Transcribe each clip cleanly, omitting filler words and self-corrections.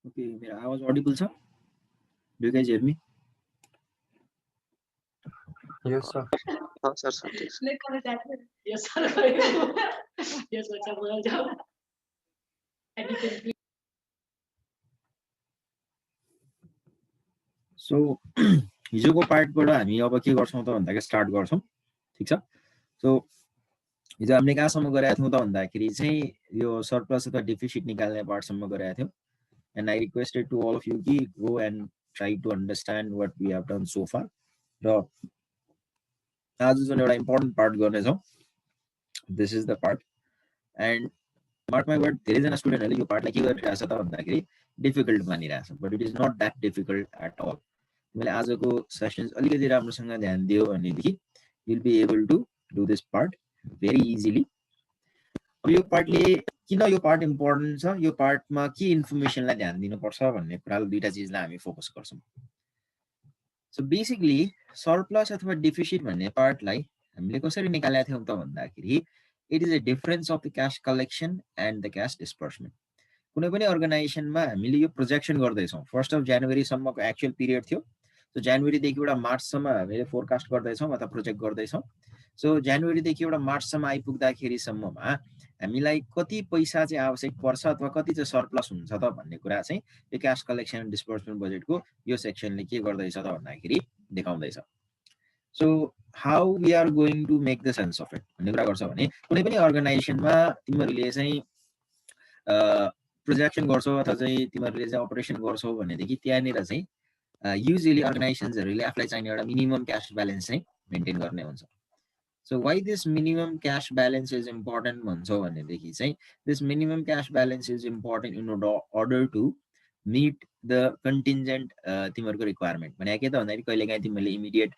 Okay मेरो आवाज Audible छ? Do you guys hear me? Yes, sir. Sir sir ठिक छ। सो हिजोको पार्टबाट हामी अब के गर्छौँ त भन्दाखेरि स्टार्ट गर्छौँ, ठीक छ? सो हिजो हामीले कहाँसम्म गरेका थियौँ त भन्दाखेरि चाहिँ यो सरप्लस अथवा डिफिसिट निकाल्ने पार्टसम्म गरेका थियौँ। And I requested to all of you कि go and try to understand what we have done so far. र आज जुन एउटा इम्पोर्टेन्ट पार्ट गर्नेछौँ, this is the part. And mark my word, धेरैजना स्टुडेन्टहरूले यो पार्टलाई के गरिरहेछ त भन्दाखेरि डिफिकल्ट मानिरहेछ, but it is not that difficult at all. तिमीले आजको सेसन्स अलिकति राम्रोसँग ध्यान दियो भनेदेखि will be able to do this part very easily. अब यो पार्टले किन यो पार्ट इम्पोर्टेन्ट छ, यो पार्टमा के इन्फर्मेसनलाई ध्यान दिनुपर्छ भन्ने कुरा दुईटा चिजलाई हामी फोकस गर्छौँ। सो बेसिकली सरप्लस अथवा डिफिसिट भन्ने पार्टलाई हामीले कसरी निकालेका थियौँ त भन्दाखेरि it is a difference of the cash collection and the cash disbursement. कुनै पनि अर्गनाइजेसनमा हामीले यो प्रोजेक्सन गर्दैछौँ, 1 जनवरीसम्मको एक्चुअल पिरियड थियो। सो जनवरीदेखि एउटा मार्चसम्म हामीले फोरकास्ट गर्दैछौँ अथवा प्रोजेक्ट गर्दैछौँ। सो जनवरीदेखि एउटा मार्चसम्म आइपुग्दाखेरिसम्ममा हामीलाई कति पैसा चाहिँ आवश्यक पर्छ अथवा कति चाहिँ सरप्लस हुन्छ त भन्ने कुरा चाहिँ यो क्यास कलेक्सन एन्ड डिस्पर्समेन्ट बजेटको यो सेक्सनले के गर्दैछ त भन्दाखेरि देखाउँदैछ। So how we are going to make the sense of it भन्ने कुरा गर्छ भने कुनै पनि अर्गनाइजेसनमा तिमीहरूले चाहिँ प्रोजेक्सन गर्छौ अथवा चाहिँ तिमीहरूले चाहिँ अपरेसन गर्छौ भनेदेखि त्यहाँनिर चाहिँ युजली अर्गनाइजेसन्सहरूले आफूलाई चाहिने एउटा मिनिमम क्यास ब्यालेन्स चाहिँ मेन्टेन गर्ने हुन्छ। So why this minimum cash balance is important भन्छौ भनेदेखि चाहिँ this minimum cash balance is important in order to meet the contingent तिमीहरूको रिक्वायरमेन्ट। भने के त भन्दाखेरि कहिलेकाहीँ तिमीहरूले इमिडिएट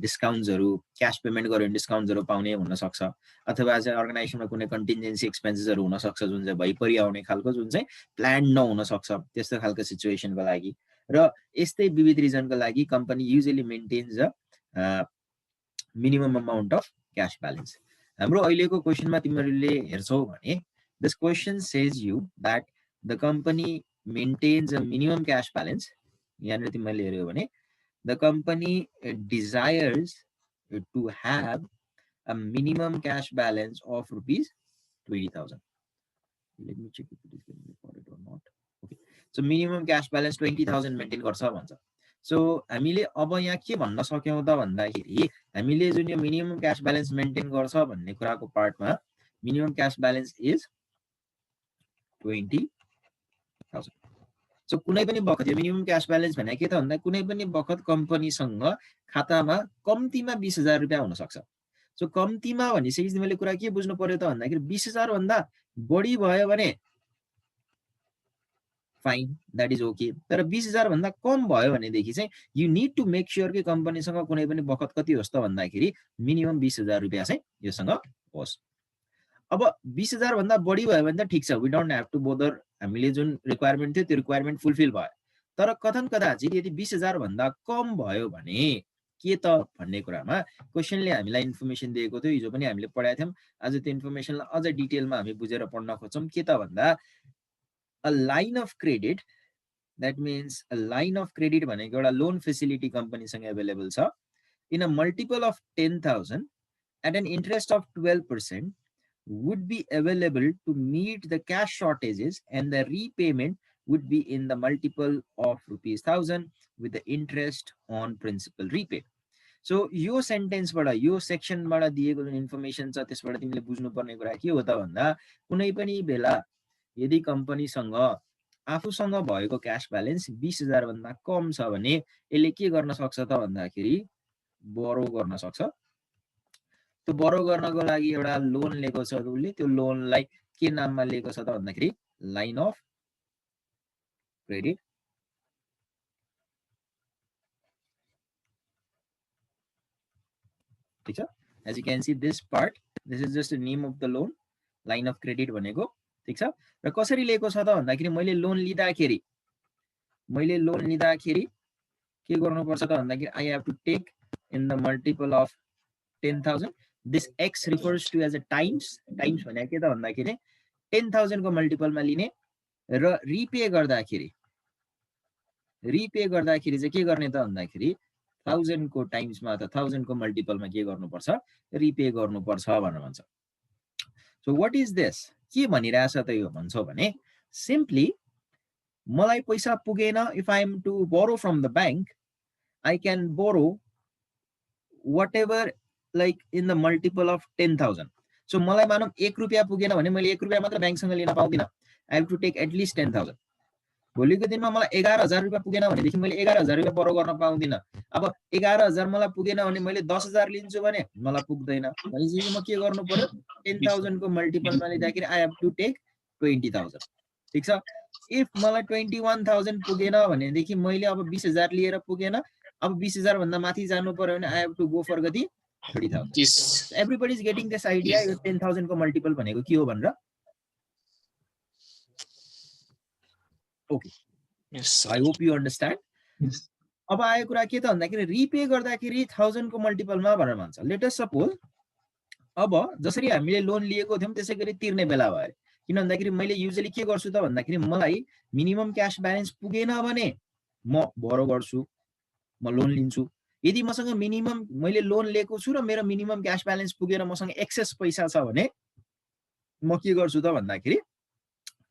डिस्काउन्ट्सहरू क्यास पेमेन्ट गऱ्यो भने डिस्काउन्ट्सहरू पाउने हुनसक्छ, अथवा चाहिँ अर्गनाइजेसनमा कुनै कन्टिन्जेन्सी एक्सपेन्सेसहरू हुनसक्छ जुन चाहिँ भइपरि आउने खालको, जुन चाहिँ प्लान नहुनसक्छ, त्यस्तो खालको सिचुएसनको लागि। र यस्तै विविध रिजनको लागि company usually maintains a minimum amount of cash balance. हाम्रो अहिलेको क्वेसनमा तिमीहरूले हेर्छौ भने this question says you that the company maintains a minimum cash balance. यहाँनिर तिमीहरूले हेर्यो भने the company desires to have a minimum cash balance of rupees 20,000. Let me check if it is getting recorded or not. Okay, so minimum cash balance 20,000 maintain गर्छ भन्छ। So हामीले अब यहाँ के भन्न सक्यौँ त भन्दाखेरि हामीले जुन यो मिनिमम क्यास ब्यालेन्स मेन्टेन गर्छ भन्ने कुराको पार्टमा minimum cash balance is 20,000। So कुनै पनि बखत यो मिनिमम क्यास ब्यालेन्स भने के त भन्दा कुनै पनि बखत कम्पनीसँग खातामा कम्तीमा 20,000 रुपियाँ हुनसक्छ। सो कम्तीमा भनिसकेपछि तिमीले कुरा के बुझ्नु पर्यो त भन्दाखेरि 20,000 भन्दा बढी भयो भने फाइन, द्याट इज ओके। तर 20,000 भन्दा कम भयो भनेदेखि चाहिँ you need to make sure कि कम्पनीसँग कुनै पनि बखत कति होस् त भन्दाखेरि मिनिमम 20,000 रुपियाँ चाहिँ योसँग होस्। अब 20,000 भन्दा बढी भयो भने त ठिक छ, we don't have to bother, हामीले जुन रिक्वायरमेन्ट थियो त्यो रिक्वायरमेन्ट फुलफिल भयो। तर कथन कदाचित यदि 20,000 भन्दा कम भयो भने के त भन्ने कुरामा क्वेसनले हामीलाई इन्फर्मेसन दिएको थियो। हिजो पनि हामीले पढाएको थियौँ, आज त्यो इन्फर्मेसनलाई अझ डिटेलमा हामी बुझेर पढ्न खोज्छौँ। के त भन्दा a line of credit, that means a line of credit भनेको एउटा लोन फेसिलिटी कम्पनीसँग एभाइलेबल छ in a multiple of 10,000 at an interest of 12% would be available to meet the cash shortages, and the repayment would be in the multiple of rupees 1,000 with the interest on principal repay. So यो sentence बाट, यो section बाट दिएको जुन information छ त्यसबाट तिमीले बुझ्नुपर्ने कुरा के हो त भन्दा कुनै पनि बेला यदि कम्पनीसँग आफूसँग भएको क्याश ब्यालेन्स 20,000 भन्दा कम छ भने यसले के गर्न सक्छ त भन्दाखेरि बोरो गर्न सक्छ। त्यो बोरो गर्नको लागि एउटा लोन लिएको छ उसले, त्यो लोनलाई के नाममा लिएको छ त भन्दाखेरि लाइन अफ क्रेडिट। ठीक छ, as you can see this part, this is just the name of the loan, line of credit भनेको। ठीक छ, र कसरी लिएको छ त भन्दाखेरि मैले लोन लिँदाखेरि के गर्नुपर्छ त भन्दाखेरि I have to take in the multiple of 10,000। This X refers to as a times भनेको के त भन्दाखेरि 10,000 को मल्टिपलमा लिने र रिपे गर्दाखेरि रिपे गर्दाखेरि चाहिँ के गर्ने त भन्दाखेरि 1000 को टाइम्समा त 1000 को मल्टिपलमा के गर्नुपर्छ रिपे गर्नुपर्छ भनेर भन्छ सो व्हाट इज दिस के भनिरहेछ त यो भन्छौ भने सिम्पली मलाई पैसा पुगेन if I am to borrow from the bank I can borrow whatever like in the multiple of 10,000 so मलाई मानौ 1 रुपैयाँ पुगेन भने मैले 1 रुपैयाँ मात्र बैंकसँग लिन पाउँदिन I have to take at least 10,000 भोलिको दिनमा मलाई 11,000 रुपैयाँ पुगेन भनेदेखि मैले 11,000 रुपैयाँ बोरो गर्न पाउँदिन अब 11,000 मलाई पुगेन भने मैले 10,000 लिन्छु भने मलाई पुग्दैन भनेपछि म के गर्नु पर्यो 10,000 को मल्टिपलमा लिँदाखेरि I have to take 20,000 ठीक छ इफ मलाई 21,000 पुगेन भनेदेखि मैले अब 20,000 लिएर पुगेन अब 20,000 भन्दा माथि जानु पर्यो भने I have to go for गति 30,000 everybody is getting this idea यो 10,000 को मल्टिपल भनेको के हो भनेर okay yes I hope you understand yes अब आयो कुरा के त भन्दाखेरि रिपे गर्दाखेरि 1000 को मल्टिपलमा भनेर भन्छ लेट अस सपोज अब जसरी हामीले लोन लिएको थियौं त्यसैगरी तिर्ने बेला भयो किन भन्दाखेरि मैले युजुअली के गर्छु त भन्दाखेरि मलाई मिनिमम क्याश ब्यालेन्स पुगेन भने म बोरो गर्छु म लोन लिन्छु यदि मसँग मिनिमम मैले लोन लिएको छु र मेरो मिनिमम क्याश ब्यालेन्स पुगेर मसँग एक्सेस पैसा छ भने म के गर्छु त भन्दाखेरि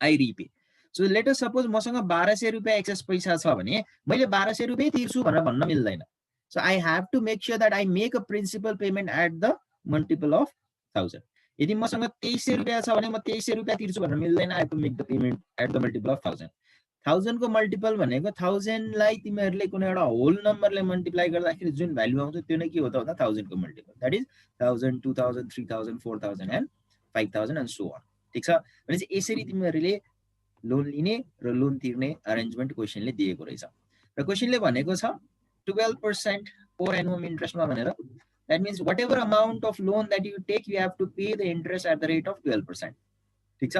I repay so let us suppose मसँग 1200 रुपैयाँ एक्सेस पैसा छ भने मैले 1200 रुपैयाँ तिर्छु भनेर भन्न मिल्दैन so I have to make sure that I make a principal payment at the multiple of 1000 यदि मसँग 2300 रुपैयाँ छ भने म 2300 रुपैयाँ तिर्छु भनेर मिल्दैन I have to make the payment at the multiple of 1000 1000 को मल्टिपल भनेको 1000 लाई तिमीहरुले कुनै एउटा होल नम्बरले मल्टिप्लाई गर्दाखेरि जुन भ्यालु आउँछ त्यो नै के हो त भन्दा 1000 को multiple that is 1000 2000 3000 4000 and 5000 and so on ठीक छ भनेपछि यसरी तिमीहरुले लोन लिने र लोन तिर्ने अरेन्जमेन्ट क्वेशनले दिएको रहेछ र क्वेशनले भनेको छ 12% पर एनुअम इन्ट्रेस्टमा भनेर that means whatever amount of loan that you take you have to pay the interest at the rate of 12% ठीक छ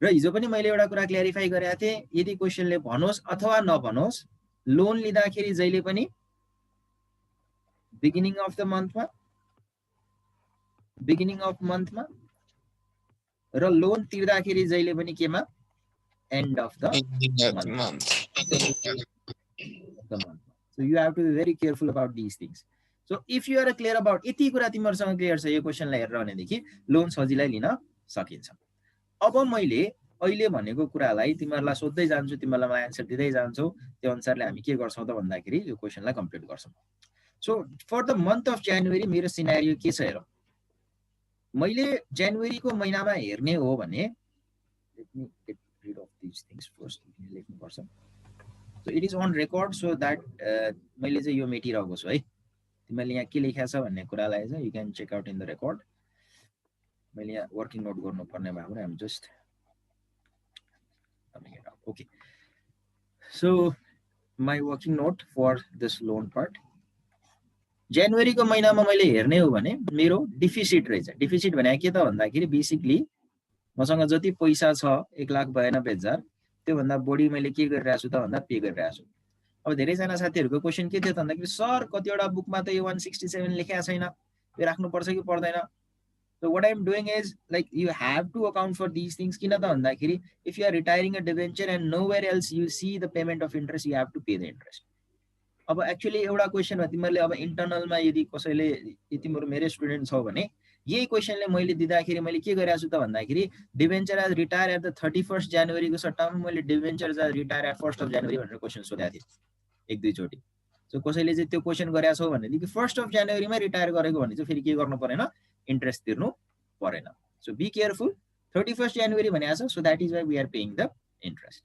र हिजो पनि मैले एउटा कुरा क्ल्यारिफाई गरेको थिए यदि क्वेशनले भनोस् अथवा नभनोस् लोन लिँदाखेरि जहिले पनि बिगिनिङ अफ द मन्थमा र लोन तिर्दाखेरि जहिले पनि केमा and of the month so you have to be very careful about these things so if you are clear about यति कुरा तिमीहरुसँग क्लियर छ यो क्वेशनलाई हेरेर भनेदेखि लोन सजिलै लिन सकिन्छ अब मैले अहिले भनेको कुरालाई तिमीहरुलाई सोध्दै जान्छु तिमीहरुलाई म आन्सर दिदै जान्छु त्यो अनुसारले हामी के गर्छौं त भन्दाखेरि यो क्वेशनलाई कम्प्लिट गर्छौं so for the month of January मेरो सिनारियो के छ हेरौं मैले जनवरी को महिनामा हेर्ने हो भने let me get rid of these things first लेख्नु पर्छ so it is on record so that मैले चाहिँ यो मेटिरहेको छु है तिमीले यहाँ के लेखेको छ भन्ने कुरालाई चाहिँ you can check out in the record मैले यहाँ वर्किङ नोट गर्नु पर्ने भयो भने I'm just coming it out okay so my working note for this loan part जनवरी को महिनामा मैले हेर्ने हो भने मेरो डिफिसिट रहेछ डिफिसिट भने के त भन्दाखेरि बेसिकली मसँग जति पैसा छ 1,92,000 त्यो भन्दा बढी मैले के गरिरहेको छु त भन्दा पे गरिरहेको छु अब धेरै जना साथीहरुको क्वेशन के थियो त भन्दाखेरि सर कतिवटा बुकमा त यो 167 लेखेको छैन यो राख्नु पर्छ कि पर्दैन so what I am doing is like you have to account for these things किन त भन्दाखेरि if you are retiring a debenture and nowhere else you see the payment of interest you have to pay the interest अब actually एउटा question हो तिमीहरुले अब इन्टरनलमा यदि कसैले तिमीहरु मेरो स्टुडेन्ट छौ भने यही क्वेशनले मैले दिँदाखेरि मैले के गरेको छु त भन्दाखेरि debenture as retire at the 31st January को सट्टामा मैले debenture as retire at 1st of January भनेर क्वेशन सोधेको थिए एक दुई चोटी सो कसैले चाहिँ त्यो क्वेशन गरेको छौ भनेदेखि 1st अफ जनवरीमा रिटायर गरेको भने चाहिँ फेरि के गर्नु परेन इन्ट्रेस्ट तिर्नु परेन so be careful 31st January भनेको छ so that is why we are paying the interest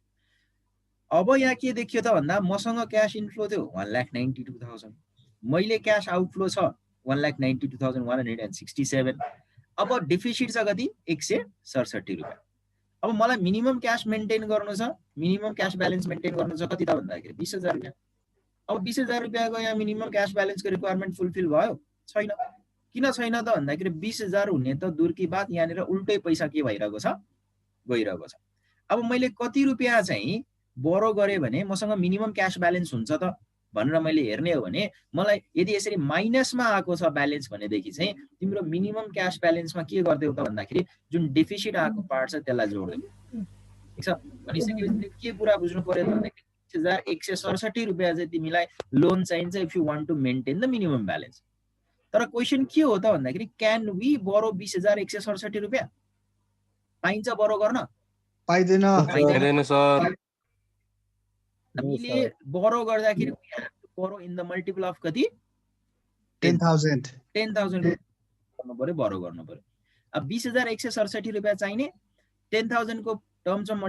अब यहाँ के देखियो त भन्दा मसँग क्याश इन्फ्लो थियो 1,92,000 मैले क्याश आउटफ्लो छ 1,92,167 अब डिफिसिट छ कति 167 रुपैयाँ अब मलाई मिनिमम क्याश मेन्टेन गर्नु छ मिनिमम क्याश ब्यालेन्स मेन्टेन गर्नु छ कति त भन्दाखेरि 20,000 रुपैयाँ अब 20,000 रुपैयाँको यहाँ मिनिमम क्याश ब्यालेन्सको रिक्वायरमेन्ट फुलफिल भयो छैन किन छैन त भन्दाखेरि 20,000 हुने त दूर की बात यहाँनिर उल्टै पैसा के भइरहेको छ गइरहेको छ अब मैले कति रुपैयाँ चाहिँ बोरो गरे भने मसँग मिनिमम क्याश ब्यालेन्स हुन्छ त भनेर मैले हेर्ने हो भने मलाई यदि यसरी माइनसमा आएको छ ब्यालेन्स भनेदेखि चाहिँ तिम्रो मिनिमम क्याश ब्यालेन्समा के गर्दैौ त भन्दाखेरि जुन डिफिसिट आएको पार्ट छ त्यसलाई जोड्दै ठीक छ अनि के पुरा बुझ्नु पर्यो त भन्दाखेरि 20,167 रुपैयाँ चाहिँ तिमीलाई लोन चाहिन्छ if you want to maintain the minimum balance. तर क्वेसन के हो त भन्दाखेरि क्यान वी बरो 20,167 रुपैयाँ पाइन्छ बरो गर्न? पाइदैन सर। हामीले बरो गर्दाखेरि बरो इन द मल्टिपल अफ कति? 10,000 गर्नु पर्यो, बरो गर्नु पर्यो। अब 20,167 रुपैयाँ चाहिने 10,000 को टर्म्समा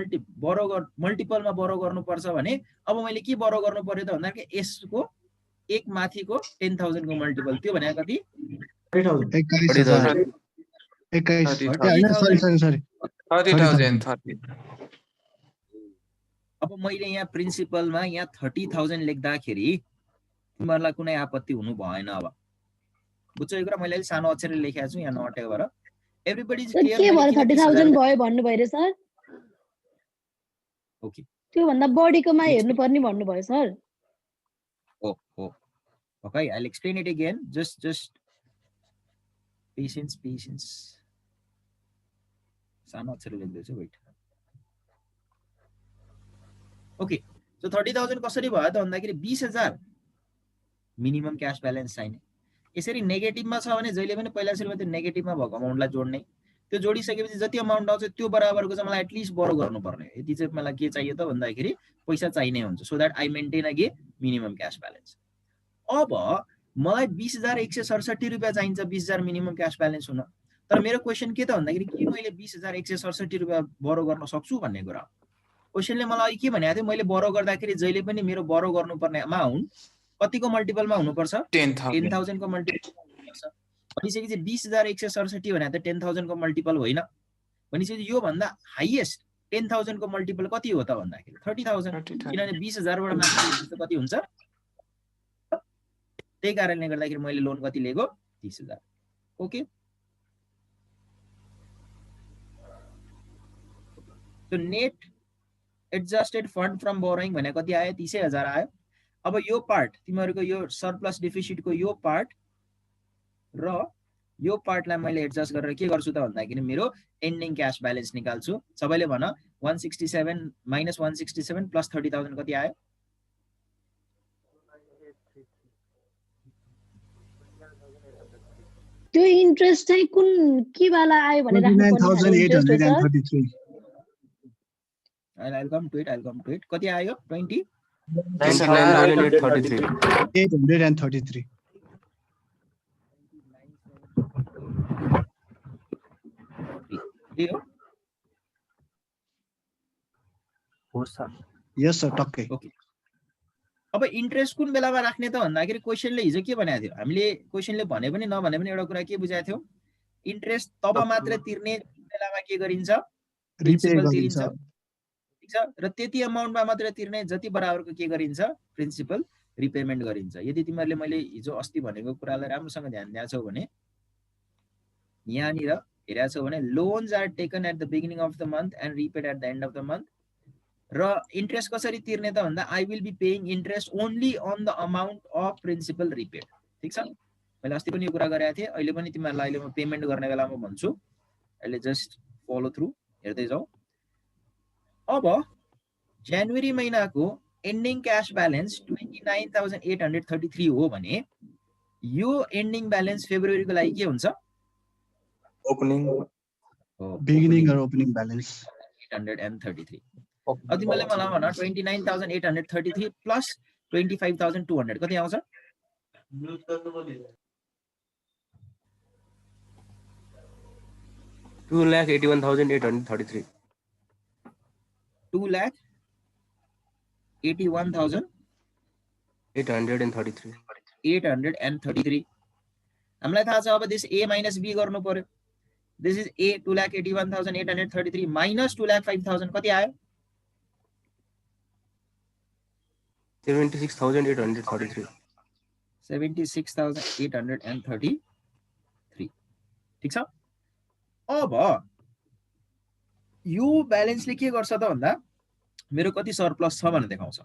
मल्टिपलमा बरो गर्नुपर्छ भने अब मैले के बरो गर्नु पर्यो त भन्दाखेरि यसको एक माथिको 10,000 को मल्टिपल, त्यो भने कति? 21,000 30,000 अब मैले यहाँ प्रिन्सिपलमा यहाँ 30,000 लेख्दाखेरि तिमीहरूलाई कुनै आपत्ति हुनु भएन। अब बुझ्छौ यो कुरा? मैले अलि सानो अक्षरले लेखेको छु यहाँ नअटेको भएर एभ्रीबडी इज क्लियर। के भयो 30,000 भयो भन्नु भयो रे सर? ओके, त्यो भन्दा बढीकोमा हेर्नु पर्ने भन्नु भयो sir. Okay, I'll explain it again. Just patience. सानो अक्षरले लेख्दैछु, वेट। ओके, सो 30,000 कसरी भयो त भन्दाखेरि 20,000 मिनिमम क्याश ब्यालेन्स चाहिने। यसरी नेगेटिभमा छ भने जहिले पनि पहिला सुरुमा त्यो नेगेटिभमा भएको अमाउन्टलाई जोड्ने, त्यो जोडिसकेपछि जति अमाउन्ट आउँछ त्यो बराबरको चाहिँ मलाई एटलिस्ट बरो गर्नुपर्ने। यति चाहिँ मलाई के चाहियो त भन्दाखेरि पैसा चाहिने हुन्छ, so that I maintain a minimum cash balance. अब मलाई 20,167 रुपैयाँ चाहिन्छ 20,000 मिनिमम क्याश ब्यालेन्स हुन। तर मेरो क्वेसन के त भन्दाखेरि के मैले 20,167 रुपैयाँ बरो गर्न सक्छु भन्ने कुरा। क्वेसनले मलाई के भनेको थियो, मैले बरो गर्दाखेरि जहिले पनि मेरो बरो गर्नुपर्ने अमाउन्ट कतिको मल्टिपलमा हुनुपर्छ? 10,000 को मल्टिपल हुनुपर्छ। भनिसकेपछि 20,167 भने त 10,000 को मल्टिपल होइन। भनिसकेपछि यो भन्दा हाईएस्ट 10,000 को मल्टिपल कति हो त भन्दाखेरि 30,000, किनभने 20,000 बाट माथि कति हुन्छ? त्यही कारणले गर्दाखेरि मैले लोन कति लिएको? 30,000। ओके, तो net adjusted fund from borrowing भने कति आयो? 30,000 आयो। अब यो पार्ट तिमीहरूको यो सरप्लस डिफिसिटको यो पार्ट र यो पार्टलाई मैले एडजस्ट गरेर के गर्छु त भन्दाखेरि मेरो एन्डिङ क्याश ब्यालेन्स निकाल्छु। सबैले भन 167 माइनस 167 प्लस 30,000 कति आयो? त्यो इन्ट्रेस्ट चाहिँ कुन के वाला आयो भने राख्नु पर्ने? 29,833 I'll come to it. कति आयो? 833 यस सर, टक्कै। ओके, अब इन्ट्रेस्ट कुन बेलामा राख्ने त भन्दाखेरि क्वेसनले हिजो के भनेको थियो? हामीले क्वेसनले भने पनि नभने पनि एउटा कुरा के बुझाएको थियो? इन्ट्रेस्ट तब मात्र तिर्ने बेलामा के गरिन्छ? प्रिन्सिपल तिरिन्छ, ठीक छ? र त्यति अमाउन्टमा मात्र तिर्ने जति बराबरको के गरिन्छ? प्रिन्सिपल रिपेमेन्ट गरिन्छ। यदि तिमीहरूले मैले हिजो अस्ति भनेको कुरालाई राम्रोसँग ध्यान दिएछौ भने यहाँनिर हेरेको छौ भने loans are taken at the beginning of the month and repaid at the end of the month. र इन्ट्रेस्ट कसरी तिर्ने त भन्दा I will be paying interest only on the amount of principal repaid. ठिक छ, मैले अस्ति पनि यो कुरा गरेको थिएँ, अहिले पनि तिमीहरूलाई अहिले म पेमेन्ट गर्ने बेलामा भन्छु। अहिले जस्ट फलो थ्रु हेर्दै जाऊ। अब जनवरी महिनाको एन्डिङ क्याश ब्यालेन्स 29,833 हो भने यो एन्डिङ ब्यालेन्स फेब्रुअरीको लागि के हुन्छ? ओपनिङ बिगिनिङ र ओपनिङ ब्यालेन्स 833। अब तिमीले मलाई भन 29,833 प्लस 25,200 कति आउँछ? 2,81,833 2,81,833 हामीलाई थाहा छ। अब दिस ए माइनस बी गर्नु पर्यो। दिस इज ए 2,81,833 माइनस 2,05,000 कति आयो? 76,833 76,833। ठिक छ। अब यो ब्यालेन्सले के गर्छ त भन्दा मेरो कति सरप्लस छ भनेर देखाउँछ।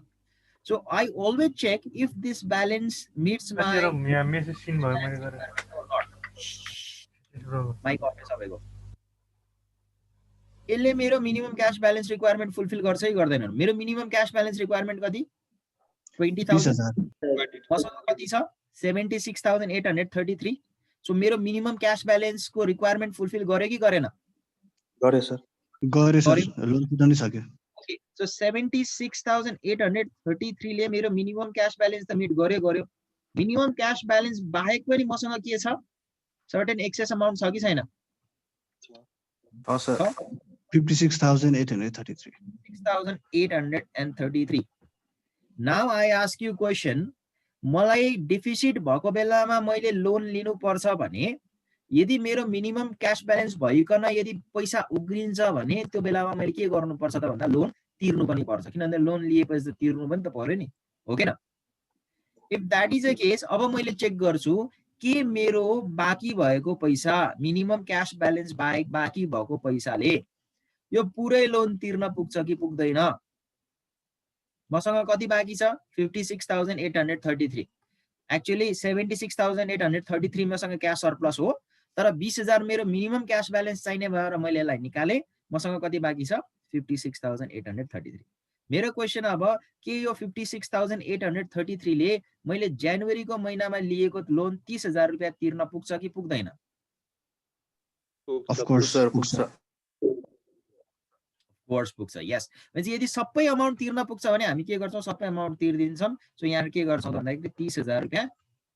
So I always check if this balance meets my message seen भयो मैले गरे माइक अफ छ सबैको। यसले मेरो minimum cash balance requirement fulfil गर्छ कि गर्दैन? मेरो मिनिमम क्याश ब्यालेन्स रिक्वायरमेन्ट कति? 20,000। 20,000 मसँग कति छ? 76,833। सो मेरो मिनिमम क्याश ब्यालेन्सको रिक्वायरमेन्ट फुलफिल गर्यो कि गरेन? गरे सर। गरे सर, लोन तिर्न सक्यो। ओके, सो 76,833 ले मेरो मिनिमम क्याश ब्यालेन्स त मिट गर्यो। मिनिमम क्याश ब्यालेन्स बाहेक पनि मसँग के छ? सर्टेन एक्सेस अमाउन्ट छ कि छैन? छ sir. 56,833। 6,833। Now I ask you question, मलाई डिफिसिट भएको बेलामा मैले लोन लिनुपर्छ भने यदि मेरो मिनिमम क्याश ब्यालेन्स भइकन यदि पैसा उग्रिन्छ भने त्यो बेलामा मैले के गर्नुपर्छ त भन्दा लोन तिर्नु पनि पर्छ, किनभने लोन लिएपछि त तिर्नु पनि त पर्यो नि, हो कि न? If that is a case, अब मैले चेक गर्छु के मेरो बाँकी भएको पैसा मिनिमम क्याश ब्यालेन्स बाहेक बाँकी भएको पैसाले यो पुरै लोन तिर्न पुग्छ कि पुग्दैन? मसँग कति बाँकी छ? 56,833। एक्चुअली 76,833 मसँग क्याश सरप्लस हो, तर 20,000 मेरो मिनिमम क्याश ब्यालेन्स चाहिने भएर मैले यसलाई निकाले। मसँग कति बाँकी छ? 56,833। मेरो क्वेसन अब के यो 56,833 ले मैले जनवरीको महिनामा लिएको लोन 30,000 रुपियाँ तिर्न पुग्छ कि पुग्दैन? अफ कोर्स सर पुग्छ। कोर्स पुग्छ, यस। भनेपछि यदि सबै अमाउन्ट तिर्न पुग्छ भने हामी के गर्छौँ? सबै अमाउन्ट तिर्दिन्छौँ। सो यहाँ के गर्छौँ भन्दाखेरि 30,000 रुपियाँ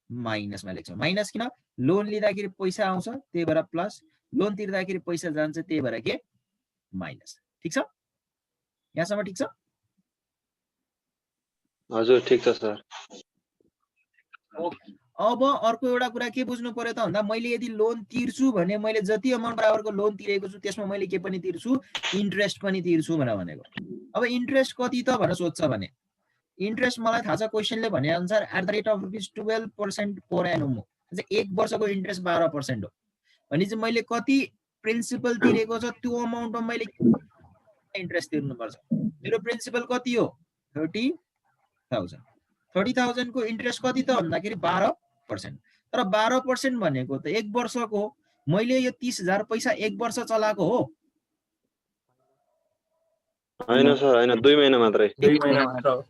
माइनसमा लेख्छौँ। माइनस किन? लोन लिँदाखेरि पैसा आउँछ त्यही भएर प्लस, लोन तिर्दाखेरि पैसा जान्छ त्यही भएर के माइनस। ठिक छ? यहाँसम्म ठिक छ? हजुर ठिक छ सर। अब अर्को एउटा कुरा के बुझ्नु पर्यो त भन्दा मैले यदि लोन तिर्छु भने मैले जति अमाउन्ट बराबरको लोन तिरेको छु त्यसमा मैले के पनि तिर्छु? इन्ट्रेस्ट पनि तिर्छु भनेको। अब इन्ट्रेस्ट कति त भनेर सोध्छ भने इन्ट्रेस्ट मलाई थाहा छ क्वेसनले भने अनुसार @12% पर एनुम हो। एक वर्षको इन्ट्रेस्ट 12% हो भने चाहिँ मैले कति प्रिन्सिपल तिरेको छ त्यो अमाउन्टमा मैले इन्ट्रेस्ट तिर्नुपर्छ। मेरो प्रिन्सिपल कति हो? 30,000। 30,000 को इन्ट्रेस्ट कति त भन्दाखेरि 12%। तर 12% भनेको त एक वर्षको हो। मैले यो 30,000 पैसा एक वर्ष चलाएको हो? हैन सर, हैन, 2 महिना मात्रै। 2 महिना मात्र।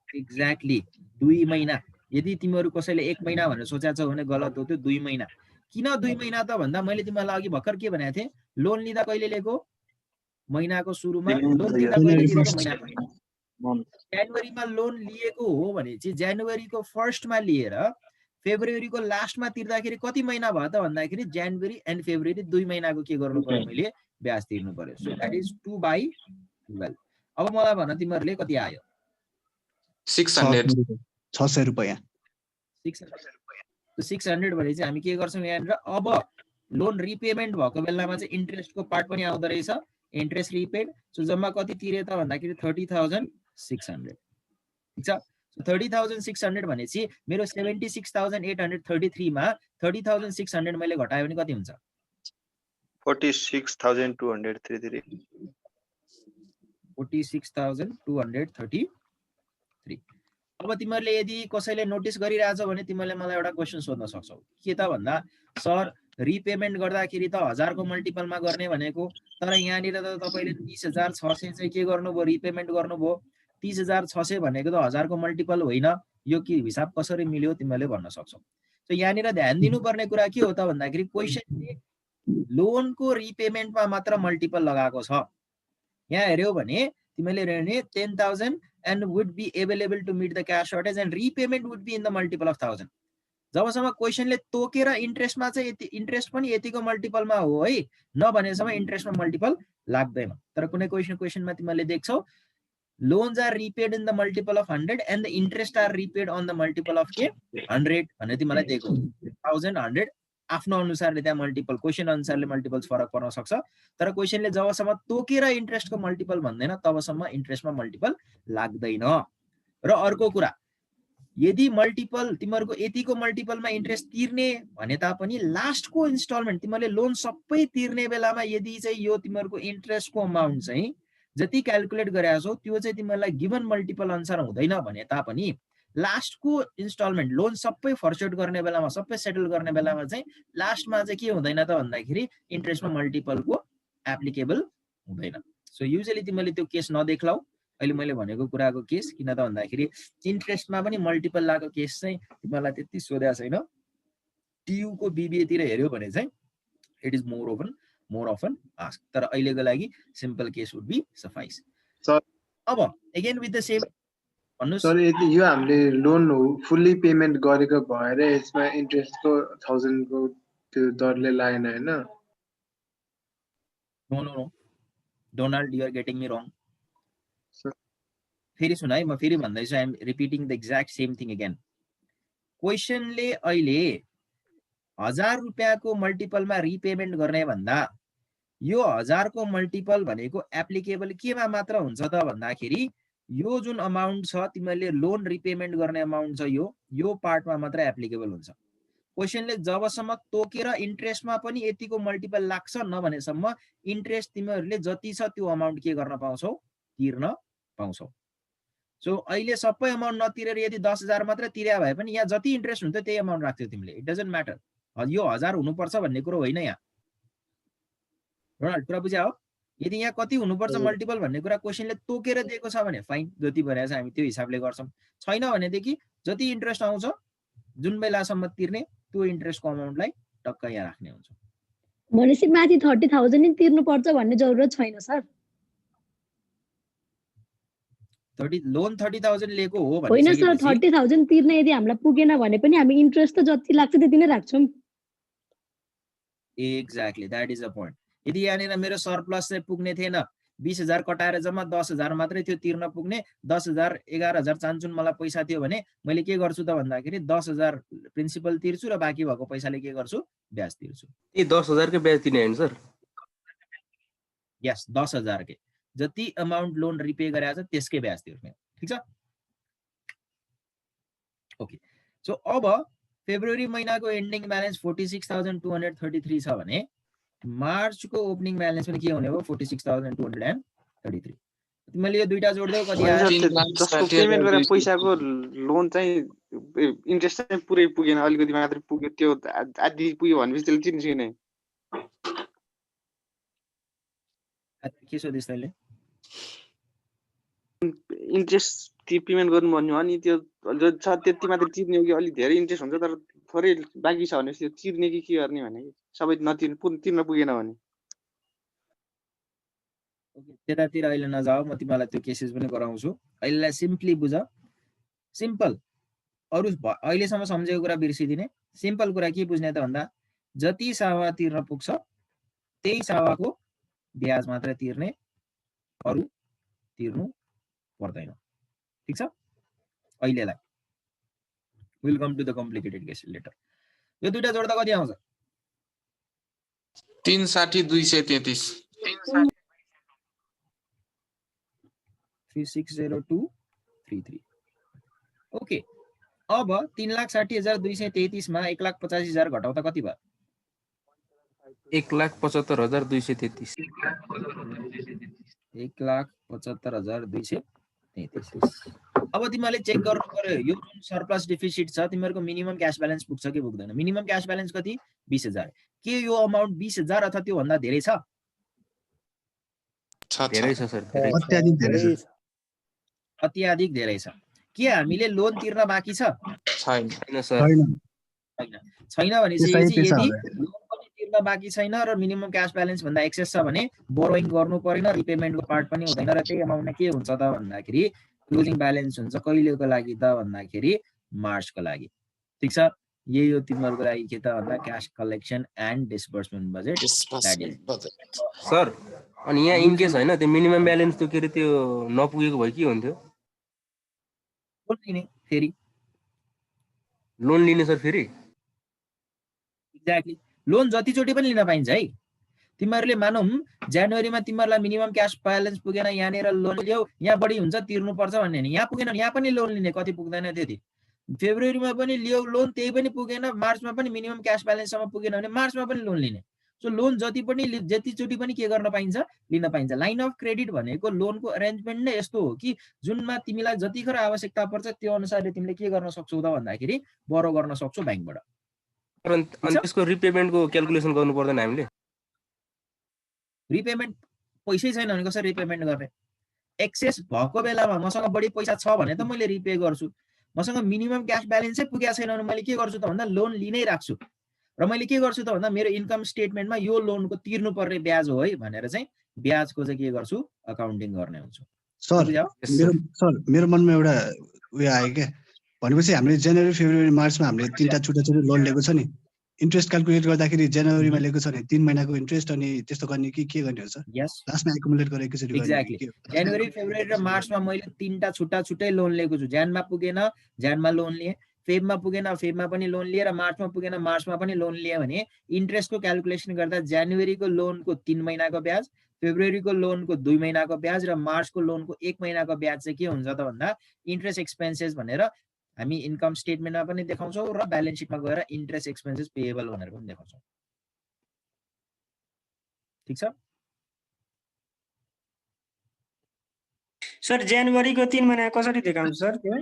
एक्ज्याक्टली 2 महिना। यदि तिमीहरू कसैले 1 महिना भनेर सोचेको छौ भने गलत हो, त्यो 2 महिना। किन 2 महिना त भन्दा मैले तिमीलाई अघि भर्खर के भनेको थिएँ? लोन लिँदा कहिले लिएको? महिनाको सुरुमा। लोन तिर्दा कहिले लिएको? जनवरीमा लोन लिएको हो भने चाहिँ जनवरीको फर्स्टमा लिएर फेब्रुअरीको लास्टमा तिर्दाखेरि कति महिना भयो त भन्दाखेरि जनवरी एन्ड फेब्रुअरी 2 महिनाको के गर्नु पर्यो? मैले ब्याज तिर्नु पर्यो। So that is 2/12। अब मलाई भन तिमीहरूले कति आयो? 600 रुपैयाँ। 600 भने चाहिँ हामी के गर्छौँ यहाँनिर? अब लोन रिपेमेन्ट भएको बेलामा चाहिँ इन्ट्रेस्टको पार्ट पनि आउँदो रहेछ, इन्ट्रेस्ट रिपेड। सो जम्मा कति तिरे त भन्दाखेरि 30,600। ठिक छ? 30,600 भनेपछि मेरो 76,833 मा 30,600 मैले घटायो भने कति हुन्छ? 46,233। 46,233। अब तिमीहरूले यदि कसैले नोटिस गरिरहेछ भने तिमीहरूले मलाई एउटा क्वेसन सोध्न सक्छौ के त भन्दा सर रिपेमेन्ट गर्दाखेरि त 1000 को मल्टिपलमा गर्ने भनेको, तर यहाँनिर त तपाईले 30,600 चाहिँ के गर्नुभयो? रिपेमेन्ट गर्नुभयो। 30,600 भनेको त 1000 को मल्टिपल होइन। यो के हिसाब कसरी मिल्यो तिमीहरूले भन्न सक्छौ। सो यहाँनिर ध्यान दिनुपर्ने कुरा के हो त भन्दाखेरि क्वेसनले लोनको रिपेमेन्टमा मात्र मल्टिपल लगाएको छ। यहाँ हेर्यौ भने तिमीले हेर्ने 10,000 and would be available to meet the cash shortage and repayment would be in the multiple of 1,000। जबसम्म क्वेसनले तोकेर इन्ट्रेस्टमा चाहिँ इन्ट्रेस्ट पनि यतिको मल्टिपलमा हो है नभनेसम्म इन्ट्रेस्टमा मल्टिपल लाग्दैन। तर कुनै क्वेसनमा तिमीले देख्छौ loans are repaid in the multiple of 100 and the interest are repaid on the multiple of 100 भने तिमीलाई दिएको 1000 100 आफ्नो अनुसारले त्यहाँ मल्टिपल क्वेसन अनुसारले मल्टिपल्स फरक पर्न सक्छ। तर क्वेसनले जबसम्म तोकेर इन्ट्रेस्टको मल्टिपल भन्दैन तबसम्म इन्ट्रेस्टमा मल्टिपल लाग्दैन। र अर्को कुरा यदि मल्टिपल तिमीहरूको यतिको मल्टिपलमा इन्ट्रेस्ट तिर्ने भने तापनि लास्टको इन्स्टलमेन्ट तिमीहरूले लोन सबै तिर्ने बेलामा यदि चाहिँ यो तिमीहरूको इन्ट्रेस्टको अमाउन्ट चाहिँ जति क्याल्कुलेट गरेका छौ त्यो चाहिँ तिमीहरूलाई गिभन मल्टिपल अनुसार हुँदैन भने तापनि लास्टको इन्स्टलमेन्ट लोन सबै फर्चेट गर्ने बेलामा सबै सेटल गर्ने बेलामा चाहिँ लास्टमा चाहिँ के हुँदैन त भन्दाखेरि इन्ट्रेस्टमा मल्टिपलको एप्लिकेबल हुँदैन। सो युजुअली तिमीले त्यो केस नदेख्लाउ अहिले मैले भनेको कुराको केस, किन त भन्दाखेरि इन्ट्रेस्टमा पनि मल्टिपल लागेको केस चाहिँ तिमीलाई त्यति सोधेको छैन। टियु को बीबीए तिर हेर्यो भने चाहिँ it is more often ask, तर अहिलेको लागि simple case would be suffice. Sir अब अगेन विथ द सेम भन्नुस्। सर यदि यो हामीले लोन फुल्ली पेमेन्ट गरेको भएर यसमा इन्ट्रेस्टको 1000 को त्यो दरले लागेन हैन? No Donald, you are getting me wrong. Sir फेरि सुन है, म फेरि भन्दैछु, I am repeating the exact same thing again. क्वेसनले अहिले 1000 रुपियाँको मल्टिपलमा रिपेमेन्ट गर्ने भन्दा यो 1000 को मल्टिपल भनेको एप्लिकेबल केमा मात्र हुन्छ त भन्दाखेरि यो जुन अमाउन्ट छ तिमीले लोन रिपेमेन्ट गर्ने अमाउन्ट छ यो पार्टमा मात्र एप्लिकेबल हुन्छ। क्वेसनले जबसम्म तोकेर इन्ट्रेस्टमा पनि यतिको मल्टिपल लाग्छ नभनेसम्म इन्ट्रेस्ट तिमीहरूले जति छ त्यो अमाउन्ट के गर्न पाउँछौ, तिर्न पाउँछौ। सो अहिले सबै अमाउन्ट नतिरेर यदि 10,000 मात्र तिर्या भए पनि यहाँ जति इन्ट्रेस्ट हुन्छ त्यही अमाउन्ट राख्थ्यौ तिमीले। इट डजन्ट म्याटर यो 1000 हुनुपर्छ भन्ने कुरो होइन यहाँ। कुरा बुझ्या हो? यदि यहाँ कति हुनुपर्छ मल्टिपल भन्ने कुरा क्वेसनले तोकेर दिएको छ भने फाइन, जति भनेको छ हामी त्यो हिसाबले गर्छौँ। छैन भनेदेखि जति इन्ट्रेस्ट आउँछ जुन बेलासम्म तिर्ने त्यो इन्ट्रेस्टको अमाउन्टलाई टक्क यहाँ राख्ने हुन्छ। भनेपछि माथि 30,000 नै तिर्नु पर्छ भन्ने जरुरत छैन सर। लोन 30,000 लिएको हो भने होइन सर, 30,000 तिर्न यदि हामीलाई पुगेन भने पनि हामी इन्ट्रेस्ट त जति लाग्छ त्यति नै राख्छौँ। Exactly that is the point. यदि यहाँनिर मेरो सरप्लस चाहिँ पुग्ने थिएन, 20,000 कटाएर जम्मा 10,000 मात्रै थियो तिर्न पुग्ने, 10,000 11,000 चान्चुन मलाई पैसा थियो भने मैले के गर्छु त भन्दाखेरि 10,000 प्रिन्सिपल तिर्छु र बाँकी भएको पैसाले के गर्छु, ब्याज तिर्छु। ए 10,000 के ब्याज तिर्ने हैन सर? यस 10,000 के जति अमाउन्ट लोन रिपे गरेको छ त्यसकै ब्याज तिर्ने। ठीक छ? ओके, सो अब फेब्रुअरी महिनाको एन्डिङ ब्यालेन्स 46,233 छ भने मार्चको ओपनिङ ब्यालेन्स पनि के हुने हो, 46,233। तिमीले यो दुईटा जोड्दै कति आयो? जसको पेमेन्ट गरेर पैसाको लोन चाहिँ इन्ट्रेस्ट चाहिँ पुरै पुगेन, अलिकति मात्र पुग्यो, त्यो आधी पुग्यो भनेपछि त्यसले तिर्नु नि। के सोधिस् तैले? इन्ट्रेस्ट पेमेन्ट गर्नु भन्नु हो नि, त्यो जो छ त्यति मात्र तिर्ने हो कि अलि धेरै इन्ट्रेस्ट हुन्छ तर थोरै बाँकी छ भनेपछि त्यो तिर्ने कि के गर्ने भने सबै तिर्न पुगेन भने। त्यतातिर अहिले नजाऊ, म तिमीलाई त्यो केसेस पनि गराउँछु। अहिलेलाई सिम्पली बुझ, सिम्पल। अरु अहिलेसम्म सम्झेको कुरा बिर्सिदिने। सिम्पल कुरा के बुझ्ने त भन्दा जति सावा तिर्न पुग्छ त्यही सावाको ब्याज मात्र तिर्ने, अरु तिर्नु पर्दैन। ठीक छ? अहिलेलाई will come to the complicated case later. यो दुईटा जोड्दा कति आउँछ? 360,233 360,233। ओके, अब 3,60,233 मा 1,85,000 घटाउँदा कति भयो? 1,75,233। 1,75,233। अब तिमीले चेक गर्नु पर्यो यो जुन सरप्लस डिफिसिट छ तिमीहरुको मिनिमम क्याश ब्यालेन्स पुग्छ कि पुग्दैन। मिनिमम क्याश ब्यालेन्स कति? 20,000। के यो अमाउन्ट 20,000 अथवा त्यो भन्दा धेरै छ? धेरै छ सर, अत्याधिक धेरै छ। अत्याधिक धेरै छ। के हामीले लोन तिर्न बाँकी छ? छैन सर। छैन भनेपछि यदि लोन पनि तिर्न बाँकी छैन र मिनिमम क्याश ब्यालेन्स भन्दा एक्सेस छ भने बोरोइङ गर्नु पर्दैन, रिपेमेन्टको पार्ट पनि हुँदैन र त्यही अमाउन्टमा के हुन्छ त भन्दाखेरि क्लोजिङ ब्यालेन्स हुन्छ। कहिलेको लागि त भन्दाखेरि मार्चको लागि। ठीक छ? यही हो तिमीहरुको लागि के त भन्दा cash collection and disbursement budget. Sir अनि यहाँ इन केस हैन त्यो मिनिमम ब्यालेन्स त्यो के रे त्यो नपुगेको भए के हुन्थ्यो? लोन लिने फेरि। लोन लिने सर फेरि? एक्ज्याक्टली। लोन जतिचोटि पनि लिन पाइन्छ है। तिमीहरुले मानौं जनवरीमा तिमीहरुलाई मिनिमम क्याश ब्यालेन्स पुगेन, यहाँनेर लोन लियौ, यहाँ बढी हुन्छ तिर्नु पर्छ भन्ने नि, यहाँ पुगेन यहाँ पनि लोन लिने, कति पुग्दैन त्यति। फेब्रुअरीमा पनि लियौ लोन, त्यही पनि पुगेन, मार्चमा पनि मिनिमम क्याश ब्यालेन्ससम्म पुगेन भने मार्चमा पनि लोन लिने। सो लोन जतिचोटि पनि के गर्न पाइन्छ? लिन पाइन्छ। लाइन अफ क्रेडिट भनेको लोनको अरेन्जमेन्ट नै यस्तो हो कि जुनमा तिमीलाई जतिखेर आवश्यकता पर्छ त्यो अनुसारले तिमीले के गर्न सक्छौ त भन्दाखेरि बोरो गर्न सक्छौ बैंकबाट। अनि त्यसको रिपेमेन्टको क्याल्कुलेसन गर्नु पर्दैन हामीले? रिपेमेन्ट पैसै छैन भने कसरी रिपेमेन्ट गर्ने? एक्सेस भएको बेलामा मसँग बढी पैसा छ भने त मैले रिपे गर्छु, मसँग मिनिमम क्यास ब्यालेन्सै पुगेको छैन भने मैले के गर्छु त भन्दा लोन लिनै राख्छु र मैले के गर्छु त भन्दा मेरो इन्कम स्टेटमेन्टमा यो लोनको तिर्नु पर्ने ब्याज हो है भनेर चाहिँ ब्याजको चाहिँ के गर्छु अकाउन्टिङ गर्ने हुन्छु। सर मेरो मनमा एउटा उयो आयो क्या, भनेपछि हामीले जनवरी फेब्रुअरी मार्चमा हामीले 3टा छुट्टा लोन लिएको छ नि, इन्ट्रेस्ट क्याल्कुलेट गर्दाखेरि जनवरीमा लिएको छ भने 3 महिनाको इन्ट्रेस्ट अनि त्यस्तो गर्ने कि के गर्ने हो सर? यस लास्टमा एकुमुलेट गरेर एकैचोटि गर्ने? एक्ज्याक्टली जनवरी फेब्रुअरी र मार्चमा मैले 3टा छुट्टै लोन लिएको छु। ज्यानमा पुगेन ज्यानमा लोन लिएँ, फेबमा पुगेन फेबमा पनि लोन लिएँ र मार्चमा पुगेन मार्चमा पनि लोन लिएँ भने इन्ट्रेस्टको क्याल्कुलेसन गर्दा जनवरीको लोनको 3 महिनाको ब्याज, फेब्रुअरीको लोनको 2 महिनाको ब्याज र मार्चको लोनको 1 महिनाको ब्याज चाहिँ के हुन्छ त भन्दा इन्ट्रेस्ट एक्सपेन्सेस भनेर हामी इन्कम स्टेटमेन्टमा पनि देखाउँछौँ र ब्यालेन्स सिटमा गएर इन्ट्रेस्ट एक्सपेन्सेस पेएबल भनेर पनि देखाउँछौँ। ठीक छ सर? जनवरीको 3 महिना कसरी देखाउँछ सर त्यो?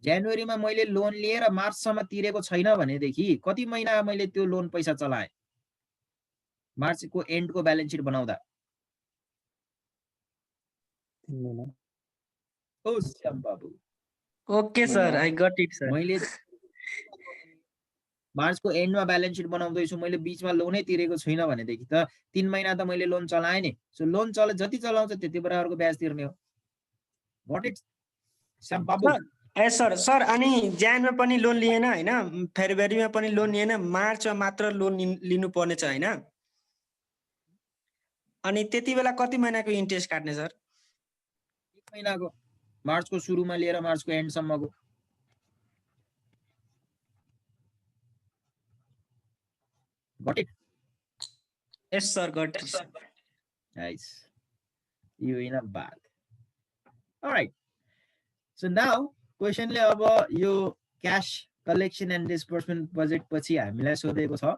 जनवरीमा मैले लोन लिएर मार्चसम्म तिरेको छैन भनेदेखि कति महिना मैले त्यो लोन पैसा चलाएँ मार्चको एन्डको ब्यालेन्स सिट बनाउँदा? 3 महिना। ओ Shyam Babu, okay sir, I got it sir. मैले मार्चको एन्डमा ब्यालेन्स सिट बनाउँदैछु, मैले बीचमा लोनै तिरेको छुइनँ भनेदेखि त 3 महिना त मैले लोन चलाएँ नि। सो लोन जति चलाउँछ त्यति बराबरको ब्याज तिर्ने हो। गट इट श्याम बाबु? ए सर अनि जनवरीमा पनि लोन लिएन हैन, फेब्रुअरीमा पनि लोन लिएन, मार्चमा मात्र लोन लिनु पर्ने छ हैन? अनि त्यति बेला कति महिनाको इन्ट्रेस्ट काट्ने सर? 1 महिनाको, मार्चको सुरुमा लिएर मार्चको एन्डसम्मको। Got it? Yes sir, got it. Nice, यो इन बात। अलराइट, सो नाउ क्वेशनले अब यो cash collection and disbursement budget पछि हामीलाई सोधेको छ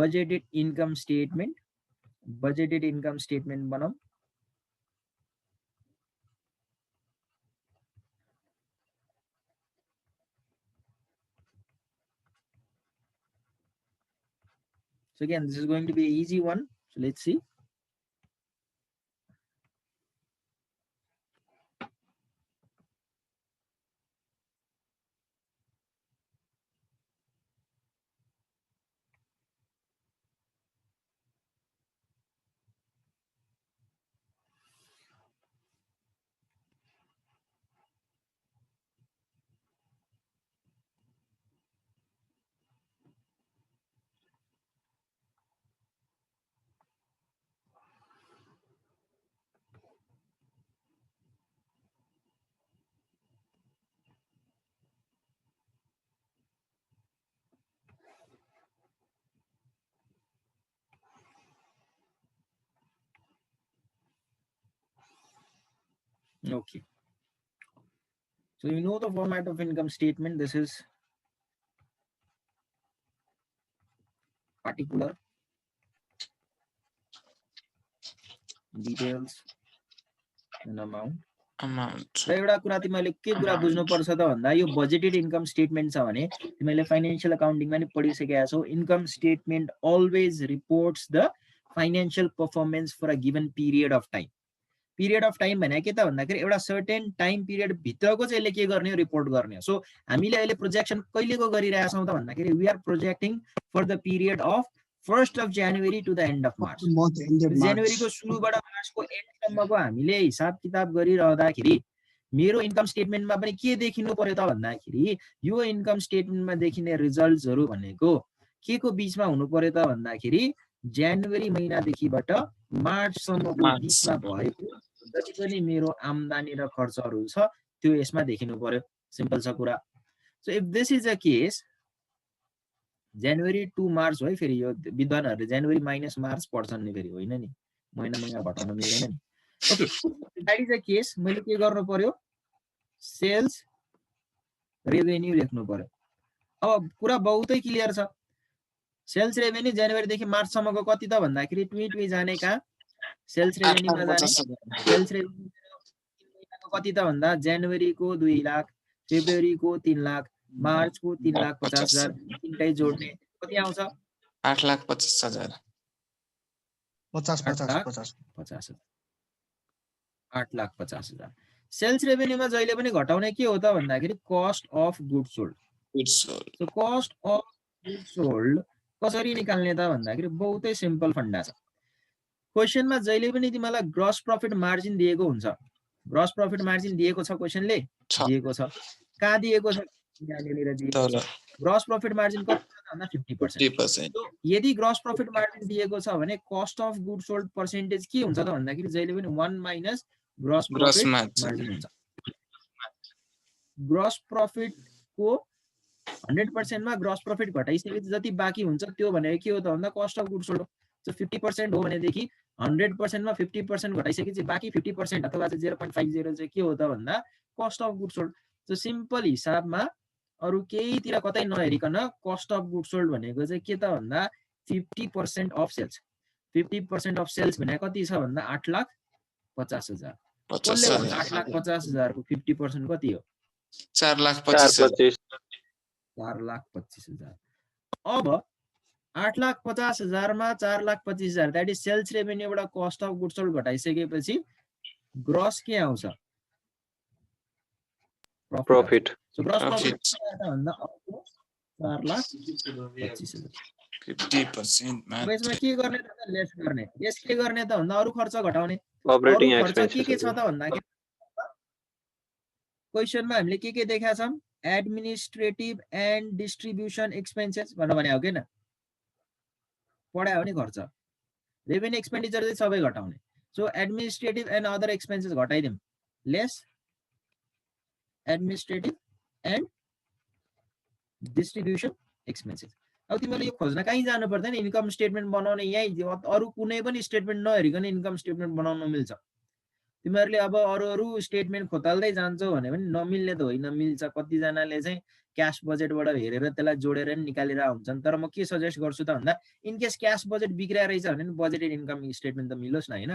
budgeted income statement. Budgeted income statement बनाऊ। So again, this is going to be an easy one. So let's see. Okay. So you know the format of income statement. This is particular, details, and amount. र एउटा कुरा तिमीले के कुरा बुझ्नुपर्छ त भन्दा यो बजेटेड इन्कम स्टेटमेन्ट छ भने तिमीले फाइनान्शियल अकाउन्टिङमा नि पढिसकेका छौ। Income statement always reports the financial performance for a given period of time. Period of time भने के त भन्दाखेरि एउटा सर्टेन टाइम पिरियड भित्रको चाहिँ यसले के गर्ने हो, रिपोर्ट गर्ने हो। सो हामीले अहिले प्रोजेक्सन कहिलेको गरिरहेका छौँ त भन्दाखेरि we are projecting for the period of 1st of January to the end of March। जनवरीको सुरुबाट मार्चको एन्डसम्मको हामीले हिसाब किताब गरिरहँदाखेरि मेरो इन्कम स्टेटमेन्टमा पनि के देखिनु पर्यो त भन्दाखेरि यो इन्कम स्टेटमेन्टमा देखिने रिजल्ट्सहरू भनेको के को बीचमा हुनु पर्यो त भन्दाखेरि जनवरी महिनादेखिबाट मार्चसम्मको बीचमा भएको जति पनि मेरो आम्दानी र खर्चहरू छ त्यो यसमा देखिनु पर्यो। सिम्पल छ कुरा। So if this is a case January to March है, फेरि यो विद्वानहरूले जनवरी माइनस मार्च पढ्छन् नि, फेरि होइन नि, महिना महिना घटाउन मिलेन नि। Okay, that is a case. मैले के गर्नु पर्यो, सेल्स रेभेन्यू लेख्नु पर्यो। अब कुरा बहुतै क्लियर छ। सेल्स रेभेन्यू जनवरीदेखि मार्चसम्मको कति त भन्दाखेरि ट्वी जाने कहाँ, सेल्स रेभेन्यूमा जाने। सेल्स रेभेन्यू कति त भन्दा जनवरीको 2 लाख, फेब्रुअरीको 3 लाख, मार्चको 3,50,000, तिनटै जोड्ने कति आउँछ 8,50,000 50,50,000 8,50,000 सेल्स रेभेन्यूमा जहिले पनि घटाउने के हो त भन्दाखेरि cost of goods sold Good soul. So cost of goods sold कसरी निकाल्ने त भन्दाखेरि बहुतै सिम्पल फन्डा छ क्वेशनमा जहिले पनि तिमीलाई ग्रस प्रफिट मार्जिन दिएको हुन्छ ग्रस प्रफिट मार्जिन दिएको छ क्वेशनले दिएको छ कहाँ दिएको छ यहाँनिर दिएको छ ग्रस प्रफिट मार्जिन कति छ भन्दा 50% 50%. सो यदि ग्रस प्रफिट मार्जिन दिएको छ भने cost of goods sold percentage के हुन्छ त भन्दाखेरि जहिले पनि 1 minus gross Gross profit margin. Margin हुन्छ ग्रस प्रफिट को 100% मा ग्रस प्रफिट घटाइसकेपछि जति बाँकी हुन्छ त्यो भनेको के हो त भन्दा कस्ट अफ गुड्स सोल्ड हो सो 50% हो भनेदेखि 100% मा 50% घटाइसकेपछि बाँकी 50% अथवा 0.50 चाहिँ के हो त भन्दा cost of goods sold so simple हिसाबमा अरु केहीतिर कतै नहेरिकन कस्ट अफ गुड्स सोल्ड भनेको चाहिँ के त भन्दा 50% अफ सेल्स 50% अफ सेल्स भने कति छ भन्दा 8,50,000 कसले भन्दा 8,50,000 को 50% कति हो 4,25,000. 4,25,000 अब 8,50,000 मा 4,25,000 दैट इज सेल्स रेभेन्यूबाट कस्ट अफ गुड्स सोल्ड घटाइसकेपछि ग्रस के आउँछ profit so gross Profit. Profit भन्दा 4,25,000 50%, man. अब यसमा के गर्ने त लेस गर्ने यस के गर्ने त भन्दा अरु खर्च घटाउने ऑपरेटिंग अरु खर्च के एक्सपेंसेस छ त भन्दाखेरि क्वेशनमा हामीले के देखाएको छौं एडमिनिस्ट्रेटिभ एन्ड डिस्ट्रिब्युसन एक्सपेन्सेस भने हो किन पढायो भने खर्च रेभेन्यू एक्सपेन्डिचर चाहिँ सबै घटाउने so administrative and other expenses घटाइदिम less administrative and distribution expenses अब तिमीले यो खोज्न कहीँ जानु पर्दैन इन्कम स्टेटमेन्ट बनाउने यही अरु कुनै पनि स्टेटमेन्ट नहेरिकन इन्कम स्टेटमेन्ट बनाउन मिल्छ तिमीहरुले अब अरु स्टेटमेन्ट खोताल्दै जान्छौ भने पनि नमिल्ने त होइन मिल्छ कति जनाले चाहिँ क्याश बजेटबाट हेरेर त्यसलाई जोडेर नि निकालेर हुन्छन् तर म के सजेस्ट गर्छु त भन्दा इन केस क्याश बजेट बिग्रिया रहेछ भने नि बजेटेड इन्कम स्टेटमेन्ट त मिलोस् न हैन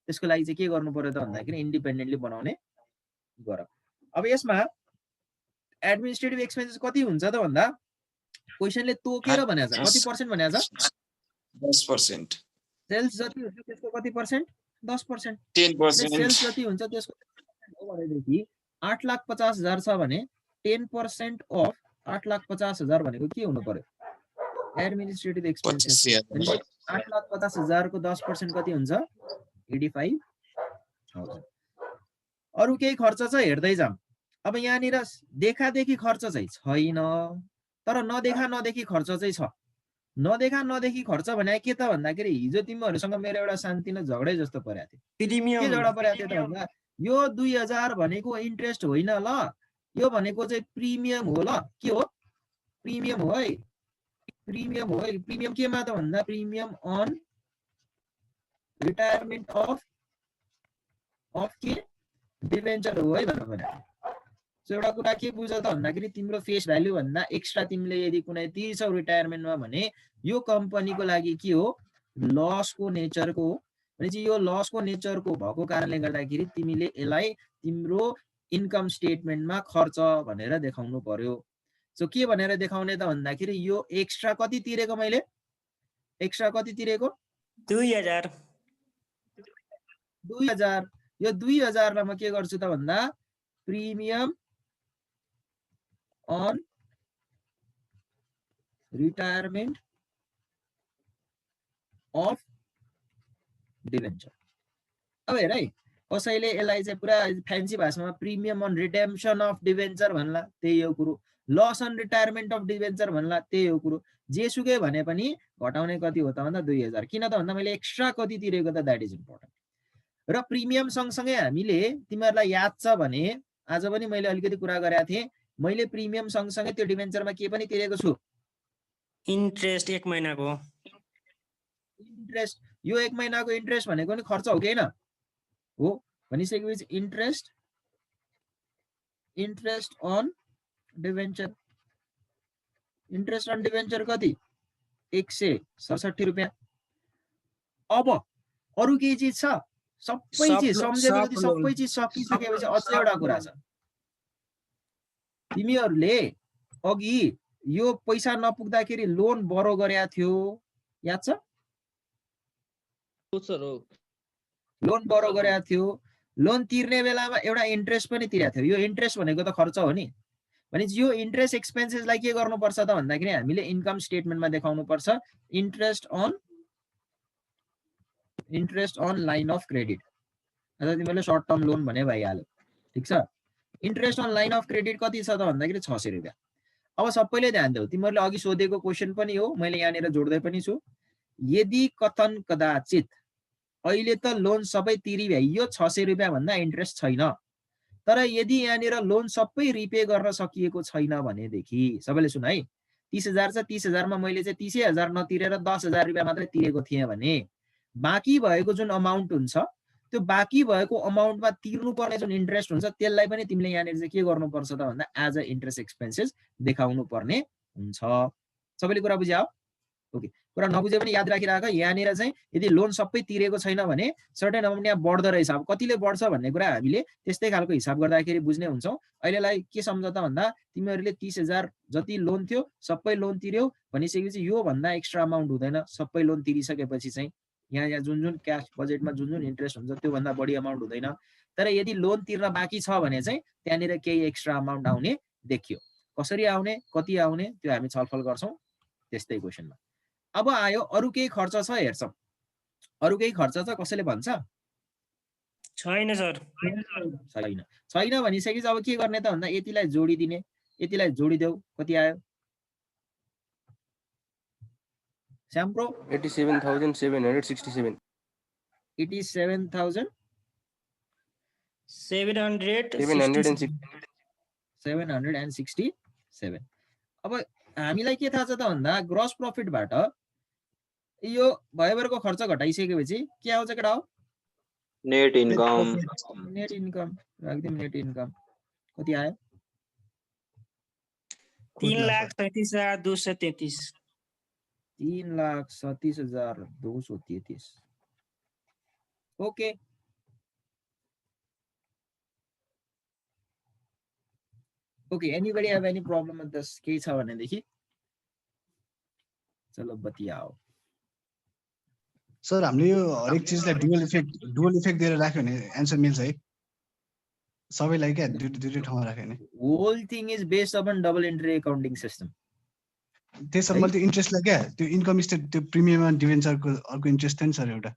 त्यसको लागि चाहिँ के गर्नु पर्यो त भन्दाखेरि इन्डिपेन्डेन्टली बनाउने गर अब यसमा एडमिनिस्ट्रेटिभ एक्सपेन्सेस कति हुन्छ त भन्दा क्वेशनले तोकेर भनेछ कति पर्सेन्ट भनेछ 10%. सेल्स जति हुन्छ त्यसको कति पर्सेन्ट 10% 10%. सेल्स जति हुन्छ त्यसको हो भनेदेखि 8,50,000 छ भने 10% अफ 8,50,000 भनेको के हुनु पर्यो एडमिनिस्ट्रेटिभ एक्सपेन्सेस 25,000. 8,50,000 को 10% कति हुन्छ 85,000 अरु केही खर्च चाहिँ हेर्दै जाम अब यहाँनिर देखादेखि खर्च चाहिँ छैन तर नदेखि खर्च चाहिँ छ नदेखि खर्च भने के त भन्दाखेरि हिजो तिमीहरुसँग मेरो एउटा शान्तिनो झगडै जस्तो परेको थियो प्रिमियम के झगडा परेको थियो त भन्दा यो 2,000 भनेको इन्ट्रेस्ट होइन ल यो भनेको चाहिँ प्रिमियम हो ल के हो प्रिमियम हो है प्रिमियम केमा त भन्दा प्रिमियम अन रिटायरमेन्ट अफ के डिभेन्चर हो है भन्नु पर्यो सो एउटा कुरा के बुझ त भन्दाखेरि तिम्रो फेस भ्यालु भन्दा एक्स्ट्रा तिमीले यदि कुनै तिर्छौ रिटायरमेन्टमा भने यो कम्पनीको लागि के हो लसको नेचरको भनेपछि यो लसको नेचरको भएको कारणले गर्दाखेरि तिमीले यसलाई तिम्रो इन्कम स्टेटमेन्टमा खर्च भनेर देखाउनु पर्यो सो के भनेर देखाउने त भन्दाखेरि यो एक्स्ट्रा कति तिरेको मैले एक्स्ट्रा कति तिरेको 2000 यो 2000 मा म के गर्छु त भन्दा premium on retirement of debenture अब हेर है कसैले यसलाई चाहिँ पुरा फ्यान्सी भाषामा premium on redemption of debenture भन्ला त्यही हो कुरो loss on retirement of debenture भन्ला त्यही हो कुरो जेसुकै भने पनि घटाउने कति हो त भन्दा 2000 किन त भन्दा मैले एक्स्ट्रा कति तिरेको त दैट इज इम्पोर्टेन्ट र प्रिमियम सँगसँगै हामीले तिमीहरुलाई याद छ भने आज पनि मैले अलिकति कुरा गरेको थिएँ मैले प्रिमियम सँगसँगै त्यो डिभेन्चरमा के पनि तिरेको छु इन्ट्रेस्ट 1 महिनाको इन्ट्रेस्ट यो 1 महिनाको इन्ट्रेस्ट भनेको नि खर्च हो कि हैन हो भनिसकेपछि interest on debenture interest on debenture कति 167 रुपैयाँ अब अरु केही चीज छ सबै चीज सम्झेपछि सबै चीज सकिसकेपछि अझै एउटा कुरा छ तिमीहरुले अघि यो पैसा नपुग्दाखेरि लोन बरो गरेको थियो, याद छ? लोन बरो गरेको थियो, लोन तिर्ने बेलामा एउटा इन्ट्रेस्ट पनि तिरेको थियो। यो इन्ट्रेस्ट भनेको त खर्च हो नि। भनेपछि यो इन्ट्रेस्ट एक्सपेन्सेसलाई के गर्नुपर्छ त भन्दाखेरि हामीले इन्कम स्टेटमेन्टमा देखाउनु पर्छ interest on line of credit. अथवा तिमीले सर्ट टर्म लोन भने भइहाल्यो, ठिक छ। Interest on line of credit कति छ त भन्दाखेरि 600 रुपियाँ। अब सबैले ध्यान देऊ, तिमीहरूले अघि सोधेको क्वेसन पनि हो, मैले यहाँनिर जोड्दै पनि छु। यदि कथन कदाचित अहिले त लोन सबै तिरी भइयो, 600 रुपियाँ भन्दा इन्ट्रेस्ट छैन, तर यदि यहाँनिर लोन सबै रिपे गर्न सकिएको छैन भनेदेखि, सबैले सुन है, 30,000 छ, 30,000 मा मैले चाहिँ 30,000 नतिरेर 10,000 रुपियाँ मात्रै तिरेको थिएँ भने बाँकी भएको जुन अमाउन्ट हुन्छ त्यो बाँकी भएको अमाउन्टमा तिर्नुपर्ने जुन इन्ट्रेस्ट हुन्छ त्यसलाई पनि तिमीले यहाँनिर चाहिँ के गर्नुपर्छ त भन्दा एज अ इन्ट्रेस्ट एक्सपेन्सेस देखाउनु पर्ने हुन्छ। सबैले कुरा बुझ्यो? ओके, कुरा नबुझे पनि याद राखिराख, यहाँनिर चाहिँ यदि लोन सबै तिरेको छैन भने सर्टेन अमाउन्ट यहाँ बढ्दो रहेछ। अब कतिले बढ्छ भन्ने कुरा हामीले त्यस्तै खालको हिसाब गर्दाखेरि बुझ्ने हुन्छौँ। अहिलेलाई के सम्झ त भन्दा तिमीहरूले 30,000 जति लोन थियो सबै लोन तिर्यौ भनिसकेपछि यो भन्दा एक्स्ट्रा अमाउन्ट हुँदैन। सबै लोन तिरिसकेपछि चाहिँ यहाँ जुन क्याश बजेटमा जुन इन्ट्रेस्ट हुन्छ त्यो भन्दा बढी अमाउन्ट हुँदैन। तर यदि लोन तिर्न बाँकी छ भने चाहिँ त्यहाँनिर केही एक्स्ट्रा अमाउन्ट आउने देखियो। कसरी आउने, कति आउने त्यो हामी छलफल गर्छौँ त्यस्तै क्वेसनमा। अब आयो अरु केही खर्च छ, हेर्छौँ अरु केही खर्च छ, कसैले भन्छ? छैन सर। छैन भनिसकेपछि अब के गर्ने त भन्दा यतिलाई जोडिदिने, यतिलाई जोडिदेऊ, कति आयो? स्याम्प्रो 87,767 87,767। अब हामीलाई के थाहा छ त भन्दा ग्रस प्रफिटबाट यो भयभरको खर्च घटाइसकेपछि के आउँछ केटा हो? Net income. नेट इन्कम राख्दिउँ। नेट इन्कम कति आयो? 3,37,233। 3,37,233। Okay, okay, anybody have any problem with this? केही छ भनेदेखि चलो बतियाओ। सर हामीले यो हरेक चिजलाई डुअल इफेक्ट दिएर राख्यो भने एन्सर मिल्छ है सबैलाई? क्या दुईटै ठाउँमा राख्यो भने whole thing is based upon double entry accounting system. त्यसमा मैले त्यो इन्ट्रेस्टलाई क्या त्यो इन्कम स्टेट त्यो प्रिमियम डिभेन्चरको अर्को इन्ट्रेस्ट थियो नि सर एउटा,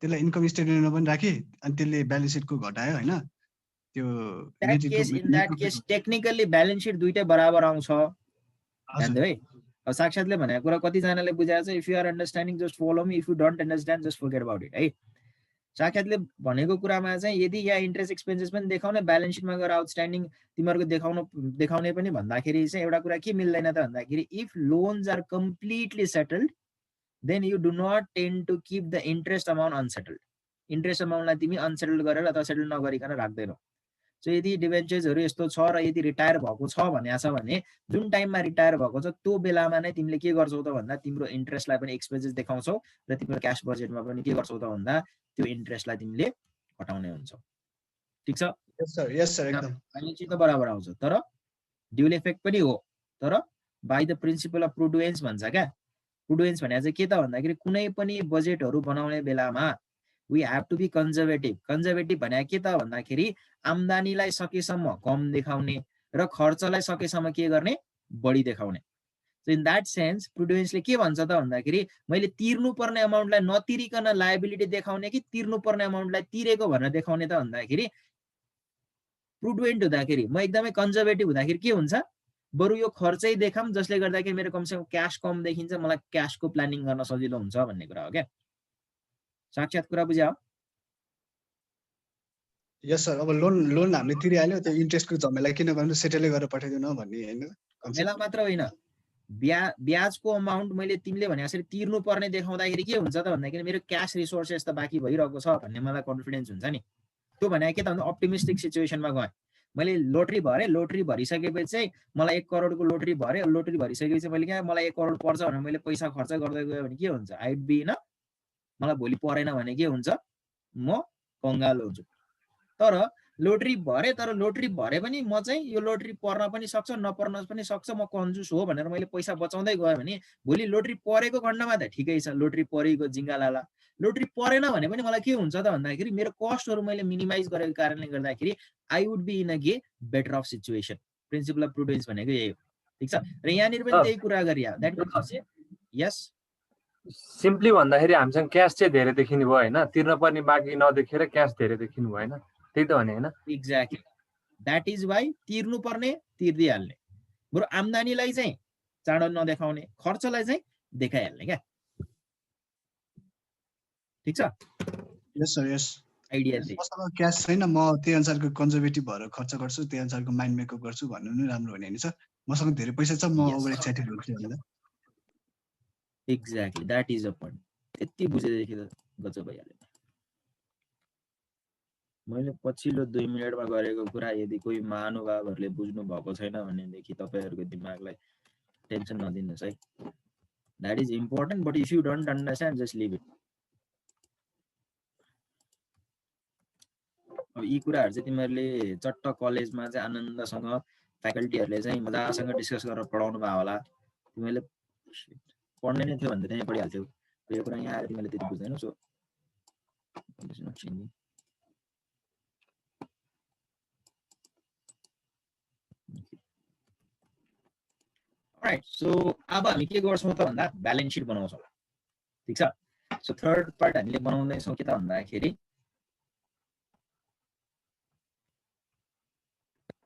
त्यसलाई इन्कम स्टेटमेन्टमा पनि राखेँ अनि त्यसले ब्यालेन्स सिटको घटायो होइन त्यो। In that case technically balance seat दुईटै बराबर आउँछ। ध्यान देऊ है। अब साक्षातले भनेको कुरा कतिजनाले बुझाएको छ, if you are understanding just follow me, if you don't understand just forget about it है। साक्षातले भनेको कुरामा चाहिँ यदि यहाँ इन्ट्रेस्ट एक्सपेन्सेस पनि देखाउने, ब्यालेन्स सिटमा गएर आउटस्ट्यान्डिङ तिमीहरूको देखाउने पनि भन्दाखेरि चाहिँ एउटा कुरा के मिल्दैन त भन्दाखेरि if loans are completely settled then you do not tend to keep the interest amount unsettled. Interest अमाउन्टलाई तिमी अनसेटल्ड गरेर अथवा सेटल नगरिकन राख्दैनौ। सो यदि डिभेन्चर्सहरू यस्तो छ र यदि रिटायर भएको छ भनेको छ भने जुन टाइममा रिटायर भएको छ त्यो बेलामा नै तिमीले के गर्छौ त भन्दा तिम्रो इन्ट्रेस्टलाई पनि एक्सपेन्सेस देखाउँछौ र तिम्रो क्याश बजेटमा पनि के गर्छौ त भन्दा त्यो इन्ट्रेस्टलाई तिमीले घटाउने हुन्छौ। ठीक छ? यस सर एकदम ब्यालेन्स सिट त बराबर आउँछ तर ड्युल इफेक्ट पनि हो, तर बाइ द प्रिन्सिपल अफ प्रुडेन्स भन्छ क्या। प्रुडेन्स भने चाहिँ के त भन्दाखेरि कुनै पनि बजेटहरू बनाउने बेलामा we have to be conservative। conservative भने के त भन्दाखेरि आम्दानीलाई सकेसम्म कम देखाउने र खर्चलाई सकेसम्म के गर्ने बढी देखाउने। सो इन दैट सेन्स प्रुडेन्सले के भन्छ त भन्दाखेरि मैले तिर्नु पर्ने अमाउन्टलाई नतिरिकन लायबिलिटी देखाउने कि तिर्नु पर्ने अमाउन्टलाई तिरेको भनेर देखाउने त भन्दाखेरि प्रुडेन्ट हुँदाखेरि म एकदमै कन्जर्भेटिभ हुँदाखेरि के हुन्छ, बरु यो खर्चै देखाम जसले गर्दाखेरि मेरो कमसेकम क्याश कम देखिन्छ, मलाई क्याशको प्लानिङ गर्न सजिलो हुन्छ भन्ने कुरा हो क्या। साक्षात कुरा बुझ्या हो? यस सर। अब लोन हामीले तिरिहाल्यो त्यो इन्ट्रेस्टको झमेला किन गर्नु, सेटलै गरेर पठाइदिनु भन्ने हैन। झमेला मात्र होइन, ब्याजको अमाउन्ट मैले तिमीले भने जसरी तिर्नु पर्ने देखाउँदाखेरि के हुन्छ त भन्दाखेरि मेरो क्याश रिसोर्सेस त बाँकी भइरहेको छ भन्ने मलाई कन्फिडेन्स हुन्छ नि। त्यो भने के त भन्दा अप्टिमिस्टिक सिचुएसनमा गएँ, मैले लोटरी भरेँ, लोटरी भरिसकेपछि चाहिँ मलाई 1 करोडको लोटरी भरेँ, लोटरी भरिसकेपछि मैले क्या मलाई 1 करोड पर्छ भनेर मैले पैसा खर्च गर्दै गयो भने के हुन्छ, आइड बी न मलाई भोलि परेन भने के हुन्छ, म कङ्गाल हुन्छु। तर लोटरी भरे, तर लोटरी भरे पनि म चाहिँ यो लोटरी पर्न पनि सक्छ नपर्न पनि सक्छ, म कन्जुस हो भनेर मैले पैसा बचाउँदै गएँ भने भोलि लोटरी परेको खण्डमा त ठिकै छ, लोटरी परेको जिङ्गालाला। लोटरी परेन भने पनि मलाई के हुन्छ त भन्दाखेरि मेरो कस्टहरू मैले मिनिमाइज गरेको कारणले गर्दाखेरि I would be in a better of situation. Principle of prudence भनेको यही हो, ठिक छ। र यहाँनिर पनि त्यही कुरा गरिया, द्याट मिन्स यस सिम्पली भन्दाखेरि हामीसँग क्यास चाहिँ धेरै देखिनु भयो होइन, तिर्न पर्ने बाँकी नदेखेर क्यास धेरै देखिनु भएन, त्यही त भने होइन? एक्ज्याक्टली, द्याट इज वाइ तिर्नु पर्ने तिर्दिहाल्ने, बरु आम्दानीलाई चाहिँ चाँडो नदेखाउने, खर्चलाई चाहिँ देखाइहाल्ने क्या, ठिक छ। यस सर, यस। आइडिया मसँग क्यास छैन, म त्यही अनुसारको कन्जर्भेटिभ भएर खर्च गर्छु, त्यही अनुसारको माइन्ड मेकअप गर्छु भन्नु नै राम्रो हुने होइन सर। मसँग धेरै पैसा छ, म ओभर एक्साइटेड हुन्छु भनेर। Exactly, that is a point. त्यति बुझेदेखि त गजब भइहाल्यो। मैले पछिल्लो 2 मिनटमा गरेको कुरा यदि कोही महानुभावहरूले बुझ्नु भएको छैन भनेदेखि तपाईँहरूको दिमागलाई टेन्सन नदिनुहोस् है। That is important, but if you don't understand just leave it. अब यी कुराहरू चाहिँ तिमीहरूले चट्ट कलेजमा चाहिँ आनन्दसँग फ्याकल्टीहरूले चाहिँ मजासँग डिस्कस गरेर पढाउनु भयो होला, तिमीहरूले पढ्ने नै थियो भने त त्यहीँ पढिहाल्थ्यौ। यो कुरा यहाँ आएर तिमीले त्यति बुझ्दैनौ। सो राइट, सो अब हामी के गर्छौँ त भन्दा ब्यालेन्स सिट बनाउँछौँ, ठिक छ। सो थर्ड पार्ट हामीले बनाउँदैछौँ के त भन्दाखेरि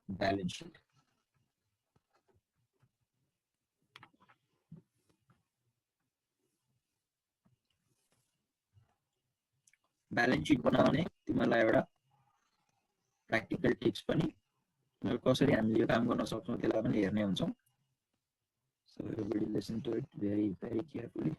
ब्यालेन्स सिट। ब्यालेन्स सिट बनाउने तिमीहरूलाई एउटा प्र्याक्टिकल टिप्स पनि, कसरी हामीले यो काम गर्न सक्छौँ त्यसलाई पनि हेर्ने हुन्छौँ। So everybody listen to it very, very carefully.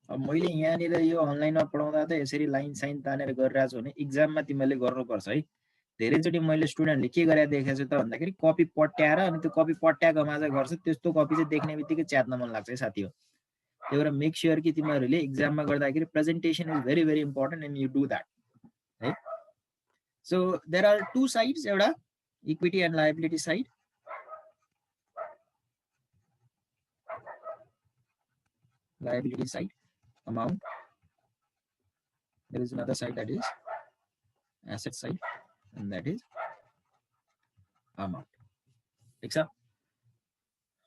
अब मैले यहाँनिर यो अनलाइनमा पढाउँदा त यसरी लाइन साइन तानेर गरिरहेको छु भने इक्जाममा तिमीहरूले गर्नुपर्छ है। धेरैचोटि मैले स्टुडेन्टले के गरेर देखेको छु त भन्दाखेरि कपी पट्याएर अनि त्यो कपी पट्याएको माझा गर्छ, त्यस्तो कपी चाहिँ देख्ने बित्तिकै च्यात्न मन लाग्छ है साथी हो। त्यही भएर मेक स्योर कि तिमीहरूले इक्जाममा गर्दाखेरि presentation is very very important and you do that है। So there are two sides, एउटा equity and liability side. Liability side, amount. There is another side that is asset side, and that is amount. ठिक छ।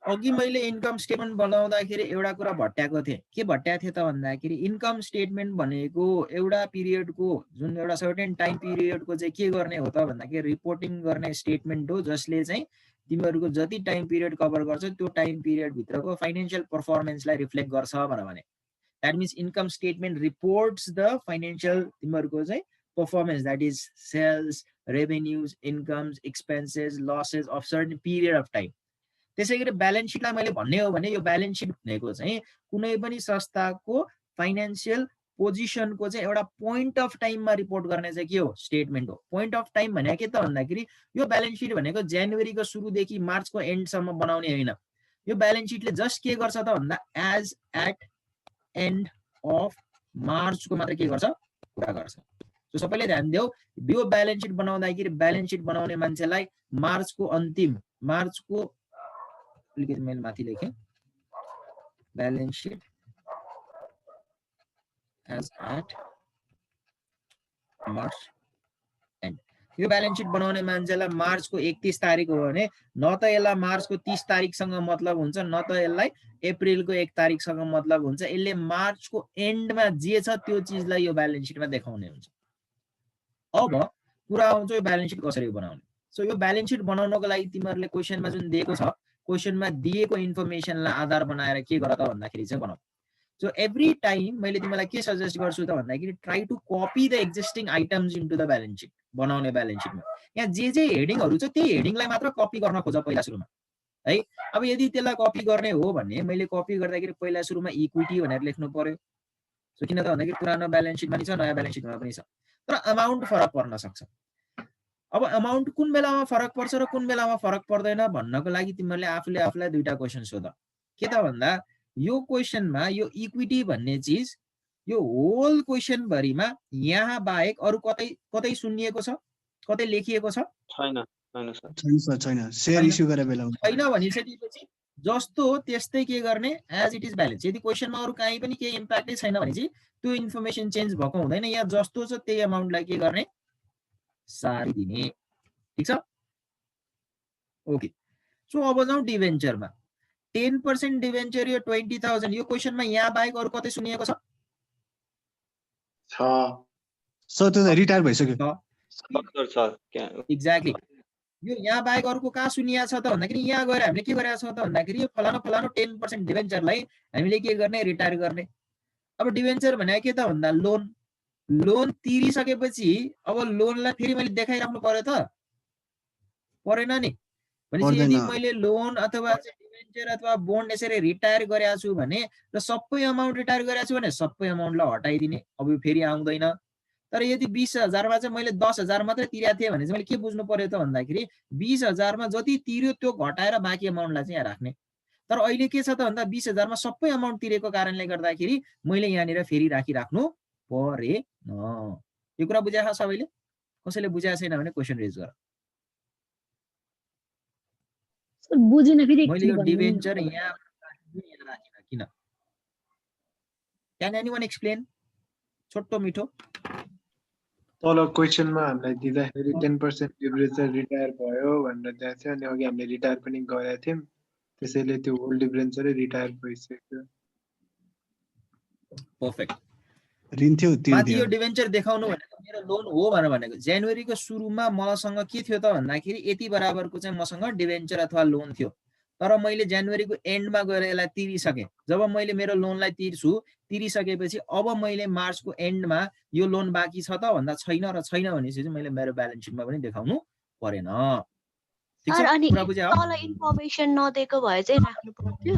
अघि मैले income statement बनाउँदाखेरि एउटा कुरा भट्याएको थिएँ। के भट्याएको थिएँ त भन्दाखेरि इन्कम स्टेटमेन्ट भनेको एउटा पिरियडको जुन एउटा सर्टेन टाइम पिरियडको चाहिँ के गर्ने हो त भन्दाखेरि रिपोर्टिङ गर्ने स्टेटमेन्ट हो, जसले चाहिँ तिमीहरूको जति टाइम पिरियड कभर गर्छ त्यो टाइम पिरियड भित्रको फाइनान्शियल पर्फर्मेन्सलाई रिफ्लेक्ट गर्छ भने that means income statement reports the financial तिमीहरूको चाहिँ performance, that is sales, revenues, incomes, expenses, losses of certain period of time. त्यसै गरी ब्यालेन्स सिटलाई मैले भन्ने हो भने यो ब्यालेन्स सिट भनेको चाहिँ कुनै पनि संस्थाको फाइनान्शियल पोजिसनको चाहिँ एउटा पोइन्ट अफ टाइममा रिपोर्ट गर्ने चाहिँ के हो, स्टेटमेन्ट हो। पोइन्ट अफ टाइम भनेको के त भन्दाखेरि यो ब्यालेन्स सिट भनेको जनवरीको सुरुदेखि मार्चको एन्डसम्म बनाउने होइन। यो ब्यालेन्स सिटले जस्ट के गर्छ त भन्दा एज एट एन्ड अफ मार्चको मात्र के गर्छ, कुरा गर्छ। सो सबैले ध्यान देऊ, यो ब्यालेन्स सिट बनाउँदाखेरि ब्यालेन्स सिट बनाउने मान्छेलाई मार्चको अन्तिम, मार्चको अलिकति मैले माथि लेखेँ, balance sheet as at March end। यो ब्यालेन्स सिट बनाउने मान्छेलाई मार्चको 31 तारिक हो भने न त यसलाई मार्चको 30 तारिकसँग मतलब हुन्छ, न त यसलाई अप्रिलको 1 तारिकसँग मतलब हुन्छ। यसले मार्चको एन्डमा जे छ त्यो चिजलाई यो ब्यालेन्स सिटमा देखाउने हुन्छ। अब कुरा आउँछ यो ब्यालेन्स सिट कसरी बनाउने। सो यो ब्यालेन्स सिट बनाउनको लागि तिमीहरूले क्वेसनमा जुन दिएको छ, क्वेसनमा दिएको इन्फर्मेसनलाई आधार बनाएर के गर त भन्दाखेरि चाहिँ बनाऊ। So every time मैले तिमीलाई के सजेस्ट गर्छु त भन्दाखेरि try to copy the existing items into the balance sheet. बनाउने ब्यालेन्स सिटमा। यहाँ जे हेडिङहरू छ त्यही हेडिङलाई मात्र कपी गर्न खोज पहिला सुरुमा है। अब यदि त्यसलाई कपी गर्ने हो भने मैले कपी गर्दाखेरि पहिला सुरुमा इक्विटी भनेर लेख्नु पर्यो। सो किन त भन्दाखेरि पुरानो ब्यालेन्स सिटमा पनि छ नयाँ ब्यालेन्स सिटमा पनि छ, तर अमाउन्ट फरक पर्न सक्छ। अब अमाउन्ट कुन बेलामा फरक पर्छ र कुन बेलामा फरक पर्दैन भन्नको लागि तिमीहरूले आफूलाई दुईटा क्वेसन सोध। के त भन्दा यो क्वेसनमा यो इक्विटी भन्ने चिज यो होल क्वेसन भरिमा यहाँ बाहेक अरू कतै सुनिएको छ, कतै लेखिएको छ? छैन सर। छैन। शेयर इस्यु गरे बेलामा छैन भनिसकेपछि जस्तो त्यस्तै के गर्ने, एज इट इज ब्यालेन्स। यदि क्वेसनमा अरू कहीँ पनि केही इम्प्याक्टै छैन भने चाहिँ त्यो इन्फर्मेसन चेन्ज भएको हुँदैन। यहाँ जस्तो छ त्यही अमाउन्टलाई के गर्ने, सारिदिने। ठिक छ, ओके। सो अब जाउँ डिभेन्चरमा। 10% डिभेन्चर यो 20,000 यो क्वेसनमा यहाँ बाहेक अरू कतै सुनिएको छ? सर त्यो त रिटायर भइसक्यो। एक्ज्याक्टली। यो यहाँ बाहेक अरूको कहाँ सुनिया छ त भन्दाखेरि यहाँ गएर हामीले के गरेका छौँ त भन्दाखेरि यो फलानु 10% डिभेन्चरलाई हामीले के गर्ने, रिटायर गर्ने। अब डिभेन्चर भनेको के त भन्दा लोन तिरिसकेपछि अब लोनलाई फेरि मैले देखाइराख्नु पर्यो त परेन नि। भनेपछि यदि मैले लोन अथवा डिभेन्चर अथवा बोन्ड यसरी रिटायर गरेको छु भने र सबै अमाउन्ट रिटायर गरेको छु भने सबै अमाउन्टलाई हटाइदिने, अब यो फेरि आउँदैन। तर यदि 20,000मा चाहिँ मैले 10,000 मात्रै तिरेको थिएँ भने चाहिँ मैले के बुझ्नु पर्यो त भन्दाखेरि 20,000मा जति तिर्यो त्यो घटाएर बाँकी अमाउन्टलाई चाहिँ यहाँ राख्ने। तर अहिले के छ त भन्दा 20,000मा सबै अमाउन्ट तिरेको कारणले गर्दाखेरि मैले यहाँनिर फेरि राखिराख्नु परेन। यो कुरा बुझाएको छ सबैले? कसैले बुझाएको छैन भने क्वेसन रेज गर। बुझिन फेरि मैले यो डिभेन्चर यहाँ राखिन किन? Can anyone explain? छोटो मिठो। तल क्वेसनमा हामीलाई दिँदाखेरि 10% डिभेन्चर रिटायर भयो भनेर दिएको थियो, अनि अघि हामीले रिटायर पनि गरेका थियौँ, त्यसैले त्यो होल डिभेन्चरै रिटायर भइसक्यो। पर्फेक्ट। ऋण थियो माथि यो डिभेन्चर देखाउनु भनेको मेरो लोन हो भनेको जनवरीको सुरुमा मसँग के थियो त भन्दाखेरि यति बराबरको चाहिँ मसँग डिभेन्चर अथवा लोन थियो। तर मैले जनवरीको एन्डमा गएर यसलाई तिरिसकेँ। जब मैले मेरो लोनलाई तिरिसकेपछि अब मैले मार्चको एन्डमा यो लोन बाँकी छ त भन्दा छैन र छैन भनेपछि चाहिँ मैले मेरो ब्यालेन्स सिटमा पनि देखाउनु परेन। ठीक छ, कुरा बुझ्यौ? तल इन्फर्मेसन नदिएको भए चाहिँ राख्नु पर्थ्यो।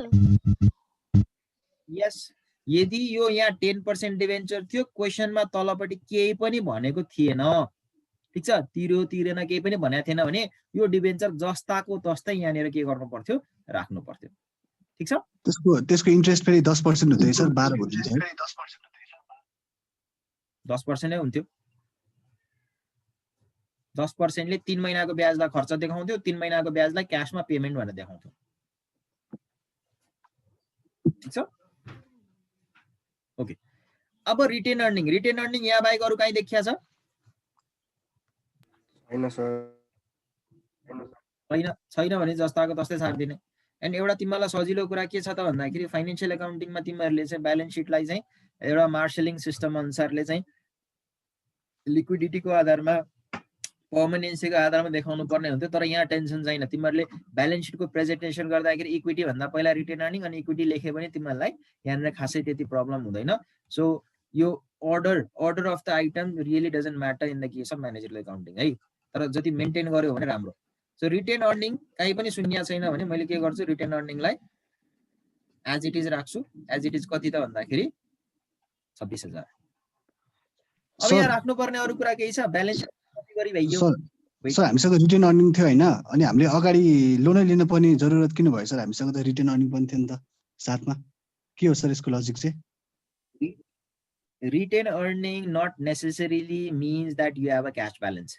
यस, यदि यो यहाँ 10% डिभेन्चर थियो, क्वेसनमा तलपट्टि केही पनि भनेको थिएन, ठिक छ, तिरेन केही पनि भनेको थिएन भने यो डिभेन्चर जस्ताको तस्तै यहाँनिर के गर्नु पर्थ्यो, राख्नु पर्थ्यो। ठिक छ, त्यसको इन्ट्रेस्ट फेरि 10% हुँदै सर, 12 हुन्छ। 10% नै हुन्थ्यो। 10%ले 3 महिनाको ब्याजलाई खर्च देखाउँथ्यो, 3 महिनाको ब्याजलाई क्याशमा पेमेन्ट भनेर देखाउँथ्यो। ठिक छ, ओके। अब रिटेन अर्निङ यहाँ बाहेक अरू कहीँ देखिया छ? छैन भने जस्ताको तस्तै छाड्दिने। एन्ड एउटा तिमीलाई सजिलो कुरा के छ त भन्दाखेरि फाइनेन्शियल एकाउन्टिङमा तिमीहरूले चाहिँ ब्यालेन्स सिटलाई चाहिँ एउटा मार्सलिङ सिस्टम अनुसारले चाहिँ लिक्विडिटीको आधारमा पर्मनेन्सीको आधारमा देखाउनु पर्ने हुन्थ्यो। तर यहाँ टेन्सन छैन, तिमीहरूले ब्यालेन्स सिटको प्रेजेन्टेसन गर्दाखेरि इक्विटी भन्दा पहिला रिटेन अर्निङ अनि इक्विटी लेखे भने तिमीहरूलाई यहाँनिर खासै त्यति प्रब्लम हुँदैन। सो यो order of the item really doesn't matter in the case of managerial accounting है। तर जति मेन्टेन गर्यो भने राम्रो। सो रिटेन अर्निङ कहीँ पनि शून्य छैन भने मैले के गर्छु, रिटेन अर्निङलाई एज इट इज राख्छु। एज इट इज कति त भन्दाखेरि 26,000। अब यहाँ राख्नु पर्ने अरू कुरा केही छ? ब्यालेन्स कति गरी भइयो? सर हामीसँग रिटेन अर्निङ थियो हैन, अनि हामीले अगाडि लोनै लिन पर्ने जरुरत किन भयो सर? हामीसँग त रिटेन अर्निङ पनि थियो नि त साथमा। के हो सर यसको लजिक चाहिँ? Retain earning not necessarily means that you have a cash balance.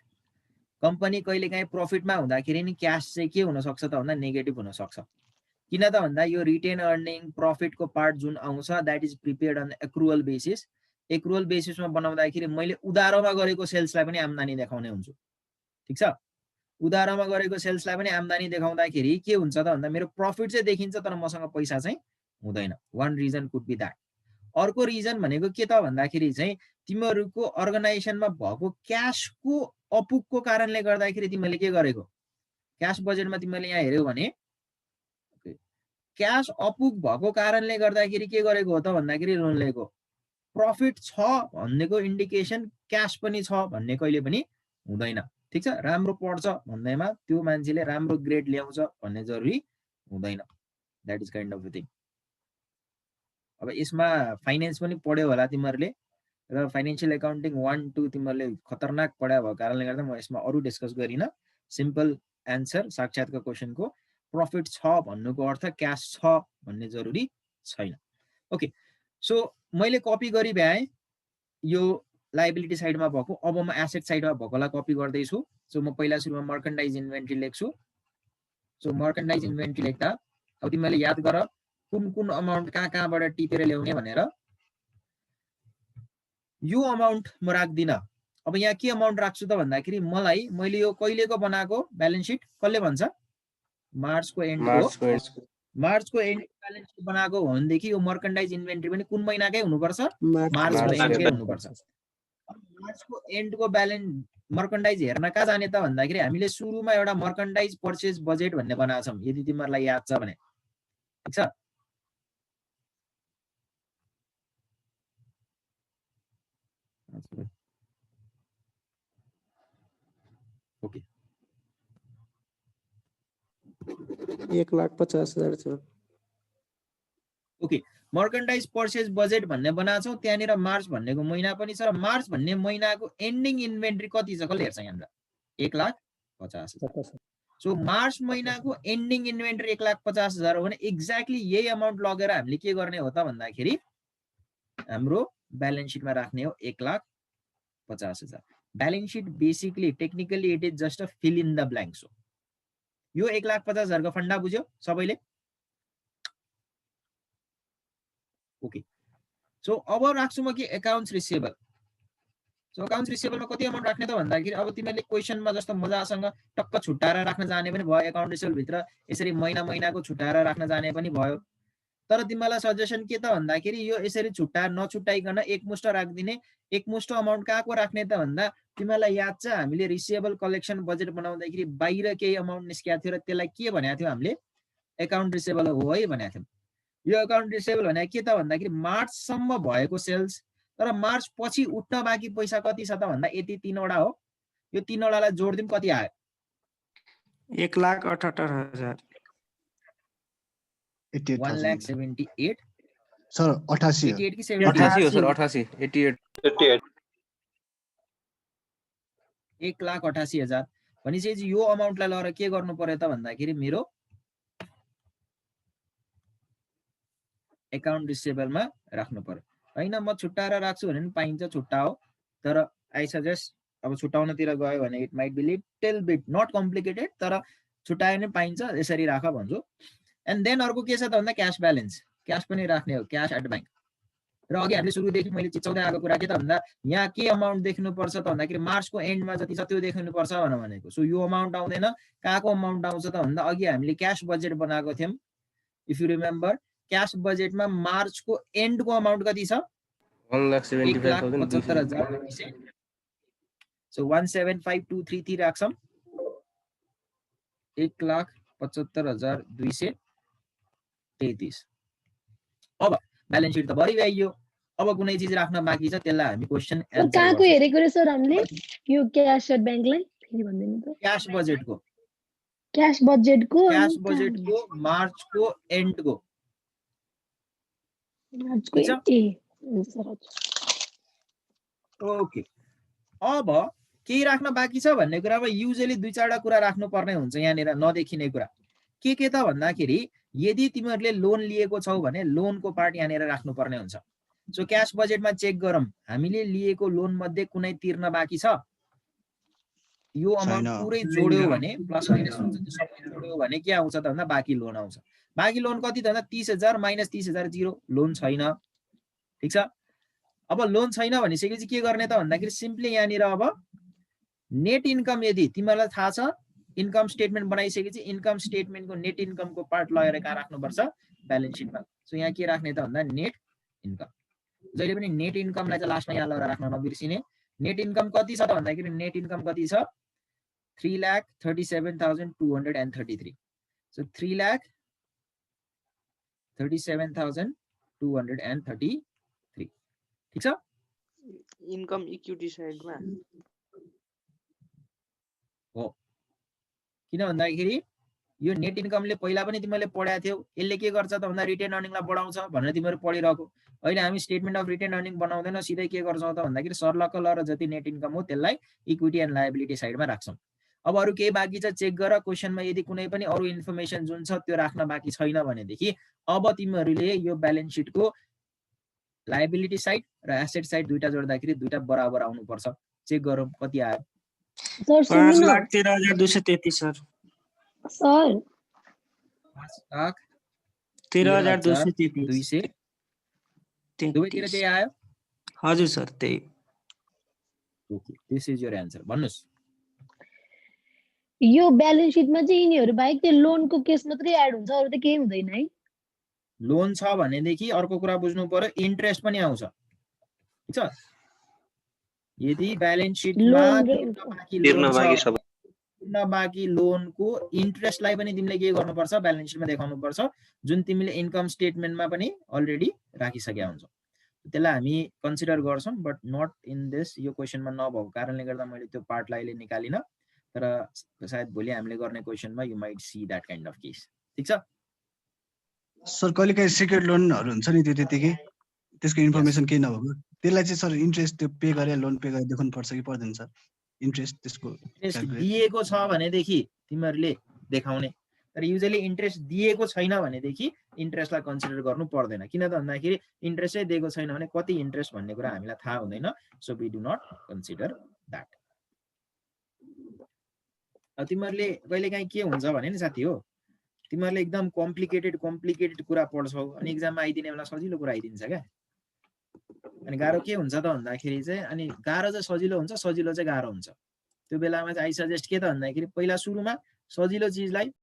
Company कहिलेकाहीँ प्रफिटमा हुँदाखेरि नि क्याश चाहिँ के हुन सक्छ त भन्दा नेगेटिभ हुन सक्छ। किन त भन्दा यो रिटेन अर्निङ प्रफिटको पार्ट जुन आउँछ that is prepared on accrual basis. Accrual बेसिसमा बनाउँदाखेरि मैले उधारोमा गरेको सेल्सलाई पनि आम्दानी देखाउने हुन्छु। ठिक छ, उधारोमा गरेको सेल्सलाई पनि आम्दानी देखाउँदाखेरि के हुन्छ त भन्दा मेरो प्रफिट चाहिँ देखिन्छ तर मसँग पैसा चाहिँ हुँदैन। One reason could be that. अर्को रिजन भनेको के त भन्दाखेरि चाहिँ तिमीहरूको अर्गनाइजेसनमा भएको क्याशको अपुगको कारणले गर्दाखेरि तिमीले के गरेको, क्याश बजेटमा तिमीले यहाँ हेर्यौ भने क्याश अपुग भएको कारणले गर्दाखेरि के गरेको हो त भन्दाखेरि लोन लिएको। प्रफिट छ भन्नेको इन्डिकेसन क्याश पनि छ भन्ने कहिले पनि हुँदैन। ठिक छ, राम्रो पढ्छ भन्दैमा त्यो मान्छेले राम्रो ग्रेड ल्याउँछ भन्ने जरुरी हुँदैन। That is kind of a thing. अब यसमा फाइनेन्स पनि पढ्यो होला तिमीहरूले र फाइनेन्शियल एकाउन्टिङ 1 2 तिमीहरूले खतरनाक पढायो भएको कारणले गर्दा म यसमा अरू डिस्कस गरिन। सिम्पल एन्सर साक्षात्कार क्वेसनको प्रफिट छ भन्नुको अर्थ क्याश छ भन्ने जरुरी छैन। ओके, सो मैले कपी गरी भ्याएँ यो लायबिलिटी साइडमा भएको, अब म एसेट साइडमा भएकोलाई कपी गर्दैछु। सो म पहिला सुरुमा मर्केन्डाइज इन्भेन्ट्री लेख्छु। सो मर्केन्डाइज इन्भेन्ट्री लेख्दा अब तिमीले याद गर कुन कुन अमाउन्ट कहाँबाट टिपेर ल्याउने भनेर। यो अमाउन्ट म राख्दिन। अब यहाँ के अमाउन्ट राख्छु त भन्दाखेरि मैले यो कहिलेको बनाएको ब्यालेन्स सिट कसले भन्छ? मार्चको एन्डको ब्यालेन्स सिट बनाएको हो भनेदेखि यो मर्केन्डाइज इन्भेन्ट्री पनि कुन महिनाकै हुनुपर्छ? मार्चको एन्डकै हुनुपर्छ। मार्चको एन्डको ब्यालेन्स मर्केन्डाइज हेर्न कहाँ जाने त भन्दाखेरि हामीले सुरुमा एउटा मर्केन्डाइज पर्चेज बजेट भन्ने बनाएको छौँ, यदि तिमीहरूलाई याद छ भने। ठिक छ, ओके 1,50,000 छ। ओके, मर्केन्डाइज पर्चेज बजेट भन्ने बनाएको छौँ। त्यहाँनिर मार्च भन्नेको महिना पनि छ र मार्च भन्ने महिनाको एन्डिङ इन्भेन्ट्री कति छ कसले हेर्छ? यहाँनिर 1,50,000। सो मार्च महिनाको एन्डिङ इन्भेन्ट्री 1,50,000 हो भने एक्ज्याक्टली यही अमाउन्ट लगेर हामीले के गर्ने हो त भन्दाखेरि हाम्रो ब्यालेन्स सिटमा राख्ने हो 1,50,000। Balance seat basically technically it is just a fill in the blanks हो। यो 1,50,000 को फन्डा बुझ्यो सबैले? ओके, सो अब राख्छु म के एकाउन्ट्स रिसिभेबल। सो अकाउन्ट्स रिसिभेबलमा कति अमाउन्ट राख्ने त भन्दाखेरि अब तिमीले क्वेसनमा जस्तो मजासँग टक्क छुट्टाएर राख्न जाने पनि भयो, एकाउन्ट रिसिभेबल भित्र यसरी महिनाको छुट्टाएर राख्न जाने पनि भयो। तर तिमीलाई सजेसन के त भन्दाखेरि यो यसरी नछुट्टाइकन एकमुष्ट राखिदिने। एकमुष्ट अमाउन्ट कहाँको राख्ने त भन्दा तिमीलाई याद छ हामीले रिसिभेबल कलेक्सन बजेट बनाउँदाखेरि बाहिर केही अमाउन्ट निस्किएको थियो र त्यसलाई के भनेको थियो हामीले? एकाउन्ट रिसिभेबल हो है भनेको थियौँ। यो एकाउन्ट रिसिभेबल भने के त भन्दाखेरि मार्चसम्म भएको सेल्स तर मार्च पछि उठ्न बाँकी पैसा कति छ त भन्दा यति 3 वटा हो। यो 3 वटालाई जोड्दिम कति आयो? 1,78,000। 1,78,000 सर 88 88 कि 78 हो सर 88 1,88,000 भनेपछि यो अमाउन्टलाई लगेर के गर्नु पर्यो त भन्दाखेरि मेरो एकाउन्ट रिसिभेबलमा राख्नु पर्यो। हैन म छुट्टाएर राख्छु भने पनि पाइन्छ, छुट्टाओ। तर आई सजेस्ट अब छुट्टाउनतिर गयो भने it might be little bit not complicated, तर छुट्टाए पनि पाइन्छ, यसरी राख भन्छु। एन्ड देन अर्को के छ त भन्दा क्यास ब्यालेन्स। क्यास पनि राख्ने हो, क्यास एट ब्याङ्क। र अघि हामीले सुरुदेखि मैले चिचाउँदै आएको कुरा के त भन्दा यहाँ के अमाउन्ट देख्नुपर्छ त भन्दाखेरि मार्चको एन्डमा जति छ त्यो देख्नुपर्छ भनेको। सो यो अमाउन्ट आउँदैन, कहाँको अमाउन्ट आउँछ त भन्दा अघि हामीले क्यास बजेट बनाएको थियौँ। इफ यु रिमेम्बर क्यास बजेटमा मार्चको एन्डको अमाउन्ट कति छ? 1,75,000। सो 1,75,233 राख्छौँ। 1,75,233। अब ब्यालेन्स सिट त भरि भइयो। अब कुनै चीज राख्न बाँकी छ त्यसलाई हामी क्वेशन एन्सर कहाँको हेरेको रे सर हामीले? यो क्यास एट बैंकलाई फेरि भन्दिनु त। क्यास बजेटको मार्चको एन्डको ओके। अब केही राख्न बाँकी छ भन्ने कुरामा युजुअली 2-4 कुरा राख्नु पर्ने हुन्छ यहाँनिर नदेखिने कुरा। के त भन्दाखेरि यदि तिमीहरूले लोन लिएको छौ भने लोनको पार्ट यहाँनिर राख्नु पर्ने हुन्छ। सो क्यास बजेटमा चेक गरौँ हामीले लिएको लोन मध्ये कुनै तिर्न बाँकी छ? यो अमाउन्ट पुरै जोड्यो भने प्लस माइनस हुन्छ, त्यो सबै जोड्यो भने के आउँछ त भन्दा बाँकी लोन आउँछ। बाँकी लोन कति त भन्दा 30,000 माइनस 30,000 0, लोन छैन। ठिक छ, अब लोन छैन भनिसकेपछि के गर्ने त भन्दाखेरि सिम्पली यहाँनिर अब नेट इन्कम यदि तिमीलाई थाहा छ इन्कम स्टेटमेन्ट बनाइसकेपछि इन्कम स्टेटमेन्टको नेट इन्कमको पार्ट लगेर कहाँ राख्नुपर्छ? ब्यालेन्स सिटमा। सो यहाँ के राख्ने त भन्दा नेट इन्कम। जहिले पनि नेट इन्कमलाई चाहिँ लास्टमा यहाँ लगेर राख्न नबिर्सिने। नेट इन्कम कति छ त भन्दाखेरि नेट इन्कम कति छ? 3,37,233। सो 3,37,233। ठीक छ, इन्कम इक्विटी साइडमा हो। किन भन्दाखेरि यो नेट इन्कमले पहिला पनि तिमीले पढाएको थियौ, यसले के गर्छ त भन्दा रिटेन अर्निङलाई बढाउँछ भनेर तिमीहरू पढिरहेको। अहिले हामी स्टेटमेन्ट अफ रिटेन अर्निङ बनाउँदैन, सिधै के गर्छौँ त भन्दाखेरि सर्लक्क ल र जति नेट इन्कम हो त्यसलाई इक्विटी एन्ड लायबिलिटी साइडमा राख्छौँ। अब अरू केही बाँकी छ चेक गर, क्वेसनमा यदि कुनै पनि अरू इन्फर्मेसन जुन छ त्यो राख्न बाँकी छैन भनेदेखि अब तिमीहरूले यो ब्यालेन्स सिटको लायबिलिटी साइड र एसेट साइड दुईटा जोड्दाखेरि दुईटा बराबर आउनुपर्छ। चेक गरौँ कति आयो। सर सुन्नु न 5,13,233 सर। सर 5,13,233 दुवैतिर त्यही आयो। हजुर सर त्यही। Okay, this is your answer. भन्नुस्। यो ब्यालेन्स सिटमा चाहिँ यिनीहरू बाहेक त्यो लोनको केस मात्रै एड हुन्छ, अरू त केही हुँदैन है? लोन छ भनेदेखि अर्को कुरा बुझ्नु पर्यो, इन्ट्रेस्ट पनि आउँछ। ठीक छ। यदि ब्यालेन्स सिटमा तिर्न बाँकी लोनको इन्ट्रेस्टलाई पनि तिमीले के गर्नुपर्छ, ब्यालेन्स सिटमा देखाउनु पर्छ, जुन तिमीले इन्कम स्टेटमेन्टमा पनि अलरेडी राखिसकेका हुन्छ। त्यसलाई हामी कन्सिडर गर्छौँ, बट नट इन दिस। यो क्वेसनमा नभएको कारणले गर्दा मैले त्यो पार्टलाई अहिले निकालिन, तर सायद भोलि हामीले गर्ने क्वेसनमा you might see that kind of case. ठीक छ सर? कहिलेकाहीँ सिक्युरिटी लोनहरू हुन्छ नि, त्यो त्यतिकै त्यसको इन्फर्मेसन केही नभएको, त्यसलाई चाहिँ सर इन्ट्रेस्ट त्यो पे गरे लोन पे गरे देखाउनु पर्छ कि पर्दैन सर? इन्ट्रेस्ट त्यसको इन्ट्रेस्ट दिएको छ भनेदेखि तिमीहरूले देखाउने, तर युजली इन्ट्रेस्ट दिएको छैन भनेदेखि इन्ट्रेस्टलाई कन्सिडर गर्नु पर्दैन। किन त भन्दाखेरि इन्ट्रेस्टै दिएको छैन भने कति इन्ट्रेस्ट भन्ने कुरा हामीलाई थाहा हुँदैन। So we do not consider that. तिमीहरूले कहिलेकाहीँ के हुन्छ भने नि साथी हो, तिमीहरूले एकदम कम्प्लिकेटेड कुरा पढ्छौ अनि इक्जाममा आइदिने बेला सजिलो कुरा आइदिन्छ क्या। अनि गाह्रो के हुन्छ त भन्दाखेरि चाहिँ, अनि गाह्रो चाहिँ सजिलो हुन्छ, सजिलो चाहिँ गाह्रो हुन्छ। त्यो बेलामा चाहिँ आई सजेस्ट के त भन्दाखेरि पहिला सुरुमा सजिलो चिजलाई